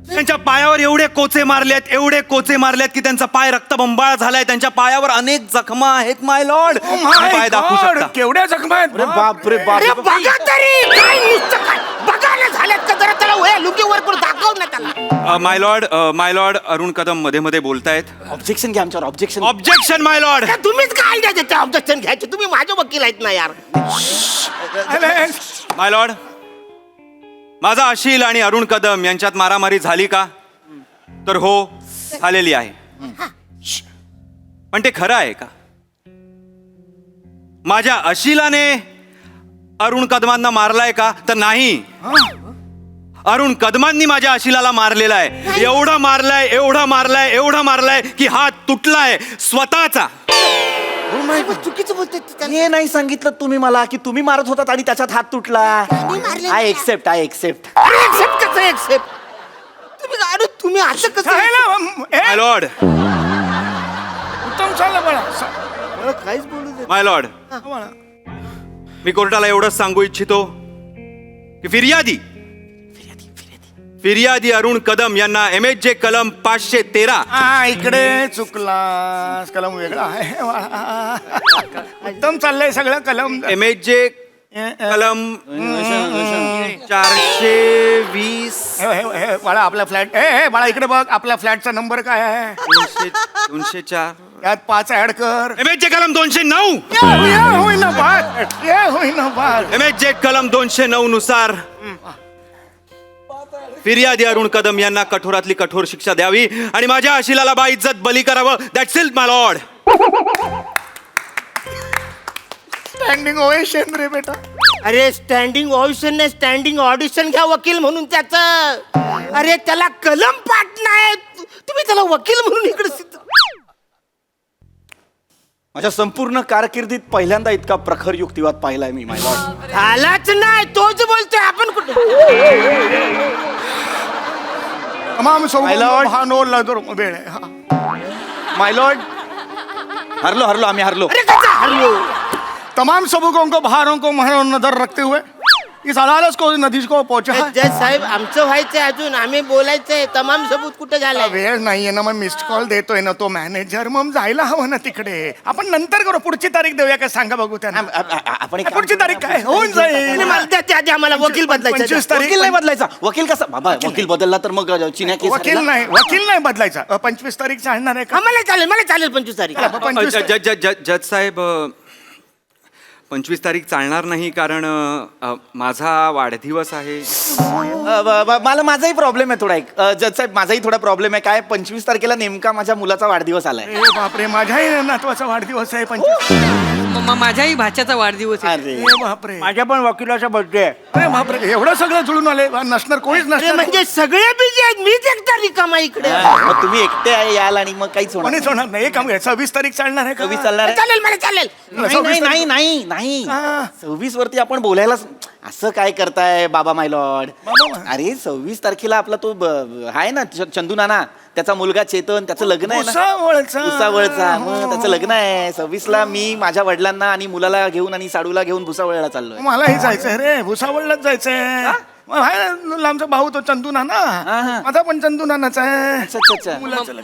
त्यांच्या पायावर एवढे कोचे मारलेत की त्यांचा पाय रक्तबंबाळ झालाय. त्यांच्या पायावर अनेक जखमा आहेत माय लॉर्ड. पाय दाखवू शकता. केवढ्या जखमा आहेत. बापरे अरे बघा तरी काय नुसतं काय बघायला झाल्यात का जरा त्याला होय लुंगी वर करून दाखव ना त्याला. माय लॉर्ड अरुण कदम मध्ये मध्ये बोलतायत. ऑब्जेक्शन घ्या आमच्यावर ऑब्जेक्शन. ऑब्जेक्शन माय लॉर्ड. त्या तुम्हीच काय द्यायचे ते ऑब्जेक्शन घ्यायचे, तुम्ही माझे वकील आहेत ना यार. माय लॉर्ड, माझा अशील आणि अरुण कदम यांच्यात मारामारी झाली का? तर हो, झालेली आहे. पण ते खरं आहे का? माझ्या अशिलाने अरुण कदमांना मारलाय का? तर नाही. अरुण कदमांनी माझ्या अशिलाला मारलेला आहे. एवढा मारलाय की हात तुटलाय स्वतःचा. चुकीचं बोलते. हे नाही सांगितलं तुम्ही मला की तुम्ही मारत होतात आणि त्याच्यात हात तुटला. मारले आय एक्सेप्ट. एक्सेप्ट कसं एक्सेप्ट? तुम्ही असं कसं? माय लॉर्ड, उत्तम चाललं बाळा. काहीच बोलू दे. माय लॉर्ड, मी कोर्टाला एवढंच सांगू इच्छितो की फिर्यादी अरुण कदम यांना MHJ कलम 513 इकडे चुकलास, कलम वेगळा आहे बाळा. उत्तम चाललंय सगळं कलम. MHJ कलम 420 हे बाळा आपला फ्लॅट हे बाळा इकडे बघ, आपल्या फ्लॅटचा नंबर काय आहे? 204 यात 5 ऍड कर. MHJ कलम 209 होईना बात. MHJ कलम 209 नुसार फिर्यादी अरुण कदम यांना कठोरातली कठोर शिक्षा द्यावी आणि माझ्या अशिलाला बाइज्जत बली करावं. That's it my lord. Standing ovation रे बेटा. अरे स्टँडिंग ऑडिशन नाही, स्टँडिंग ऑडिशन घ्या वकील म्हणून त्याचं. अरे त्याला कलम पाठ नाही, तुम्ही त्याला वकील म्हणून इकडे माझ्या संपूर्ण कारकिर्दीत पहिल्यांदा इतका प्रखर युक्तिवाद पाहिलाय मी माय लॉर्ड. झालाच नाही, तोच बोलतोय. आपण कुठे? तमाम My lord. भानो लदर वेळ आहे. हा. माय लॉर्ड, हरलो आम्ही हरलो. अरे कसा हरलो? तमाम सबकों को भारों को महरों नजर रखते हुए इस अदालत को नदीज को पहुंचा है. जज साहेब आमचं व्हायचंय अजून, आम्ही बोलायचंय. तमाम सबूत कुठे झालाय? वेळ नाहीये ना, मग मिस्ड कॉल देतोय ना तो मॅनेजर. मग जायला हवं ना तिकडे. आपण नंतर करू, पुढची तारीख देऊया का सांगा बघू त्यांना. आपण एक पुढची तारीख काय होऊन जाईल. मला त्या आधी आम्हाला वकील बदलायचं. 25 तारीख. वकील नाही बदलायचा. वकील कसा बाबा? वकील बदलला तर मग चिन्या केस वकील नाही बदलायचा. 25 तारीख चालणार आहे का? मला चालेल 25 तारीख. 25 जज साहेब, 25 तारीख चालणार नाही कारण माझा वाढदिवस आहे. मला माझाही प्रॉब्लेम आहे थोडा. एक जज साहेब, माझाही थोडा प्रॉब्लेम आहे. काय 25 तारखेला नेमका माझ्या मुलाचा वाढदिवस आलाय. ए बापरे, माझ्याही नातवाचा वाढदिवस आहे 25. माझ्याही भाच्याचा वाढदिवस आहे. अरे ए बापरे, माझ्या पण वकिलाचा बर्थडे आहे. अरे बापरे, एवढं सगळं जुळून आले. नसणार कोणीच अरे नसणार. म्हणजे सगळे बिझी आहेत, मीच एकटा रिकामा इकडे. मग तुम्ही एकटे आहे याल आणि मग काहीच होणार कोणीच होणार नाही. एक काम 26 तारीख चालणार आहे का? 26 चालणार आहे? चालेल मला चालेल. नाही 26 वरती आपण बोलायला असं काय करताय बाबा माय लॉर्ड? अरे 26 तारखेला आपला तो आहे ना चंदू नाना, त्याचा मुलगा चेतन, त्याचं लग्न आहे ना. भुसावळचा. मग त्याचं लग्न आहे 26ला. मी माझ्या वडिलांना आणि मुलाला घेऊन आणि साडूला घेऊन भुसावळला चाललोय. मलाही जायचंय रे, भुसावळलाच जायचंय. आमचा भाऊ तो चंदू नाना, माझा पण चंदू नानाचा आहे. अच्छा.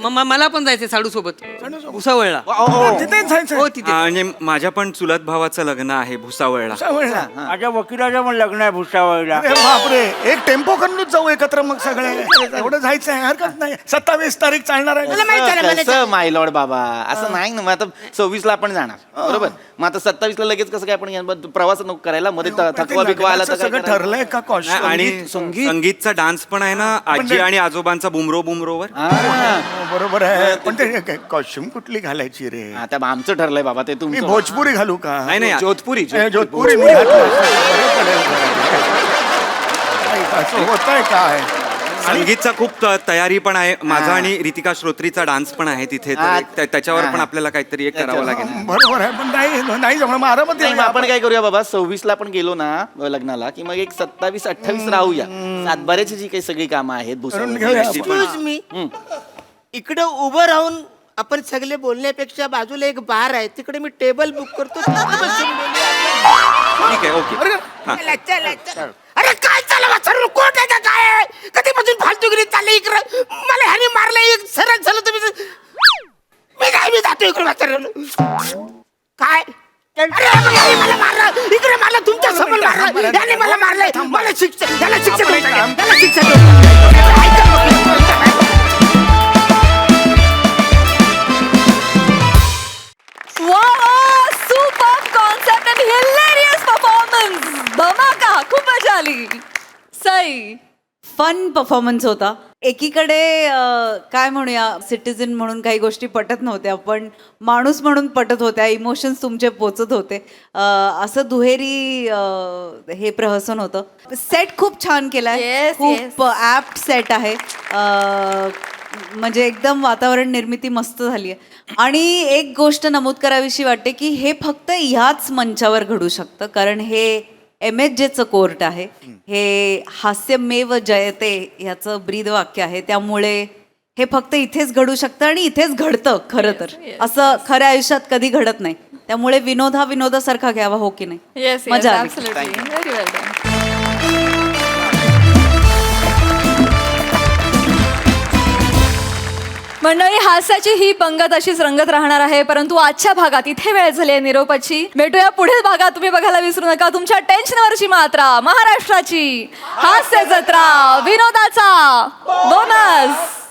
मला पण जायचंय साडू सोबत भुसावळला. तिथेच जायचंय. हो तिथे. आणि माझ्या पण चुलत भावाचं लग्न आहे भुसावळला. भुसावळला. माझ्या वकिलाचं पण लग्न आहे भुसावळला. अरे बापरे, एक टेम्पो करूनच जाऊ एकत्र मग सगळे. एवढं जायचंय, हरकत नाही. 27 तारीख चालणार आहे. कसं माय लॉर्ड बाबा, असं नाही ना. मग आता 26ला आपण जाणार बरोबर. मग आता 27ला लगेच कसं काय आपण प्रवास नको करायला? मध्ये थकवा बिकवा आला तर सगळं काय ठरलंय का? कॉस्ट आणि संगीतचा डान्स पण आहे ना, आजी आणि आजोबांचा बुमरोवर. बरोबर आहे. पण ते कॉस्ट्युम कुठली घालायची रे? आता आमचं ठरलंय बाबा ते. मी तुम्ही भोजपुरी घालू का? नाही जोधपुरी. जोधपुरी मी घातलं असं होतंय काय? संगीतचा खूप तयारी पण आहे. माझा आणि रितिका श्रोत्रीचा डान्स पण आहे तिथे. तर त्याच्यावर पण आपल्याला काहीतरी एक करावं लागेल. बरोबर आहे, पण नाही जमणार. मारामती नाही, मग आपण काय करूया बाबा, 26ला आपण गेलो ना लग्नाला की मग एक 27-28 राहूया. सातबाऱ्याची जी काही सगळी कामं आहेत Excuse me. इकडे उभं राहून आपण सगळे बोलण्यापेक्षा बाजूला एक बार आहे, तिकडे मी टेबल बुक करतो. तिकडे बसून बोलूया. ठीक आहे, ओके. चला. अरे काय चाललं सर्व कोट आहे का काय? कधीपासून फालतूगिरी चालली इकडे? मला ह्याने मारलं, एक सरळ झालं तुम्ही. मी जातो इकडे काय? अरे मला मारलं इकडे, मला तुमच्या समोर मारलंय, याने मला मारलंय, मला शिक्षा, याला शिक्षा देऊन टाका, याला शिक्षा देऊन टाका. ऐका. Super concept and hilarious performance. धमाका, खूप मजा आली. सई. फन परफॉर्मन्स होता. एकीकडे काय म्हणूया, सिटीजन म्हणून काही गोष्टी पटत नव्हत्या, पण माणूस म्हणून पटत होत्या, इमोशन्स तुमचे पोचत होते. असं दुहेरी हे प्रहसन होतं. सेट खूप छान केलाय, Yes, खूप ॲप्ट सेट आहे. म्हणजे एकदम वातावरण निर्मिती मस्त झाली आहे. आणि एक गोष्ट नमूद करावीशी वाटते की हे फक्त ह्याच मंचावर घडू शकतं, कारण हे MHJचं कोर्ट आहे. हे हास्यमेव जयते ह्याचं ब्रीद वाक्य आहे. त्यामुळे हे फक्त इथेच घडू शकतं आणि इथेच घडतं खरं तर. असं खऱ्या आयुष्यात कधी घडत नाही. त्यामुळे विनोद हा विनोदासारखा घ्यावा, हो की नाही? येस, मजा आली. ॲब्सोल्युटली. व्हेरी वेल डन. मंडळी, हास्याची ही पंगत अशीच रंगत राहणार आहे, परंतु आजच्या भागात इथे वेळ झाली आहे निरोपाची. भेटूया पुढील भागात. तुम्ही बघायला विसरू नका तुमच्या टेन्शनवरची मात्रा, महाराष्ट्राची हास्य जत्रा, विनोदाचा बोनस.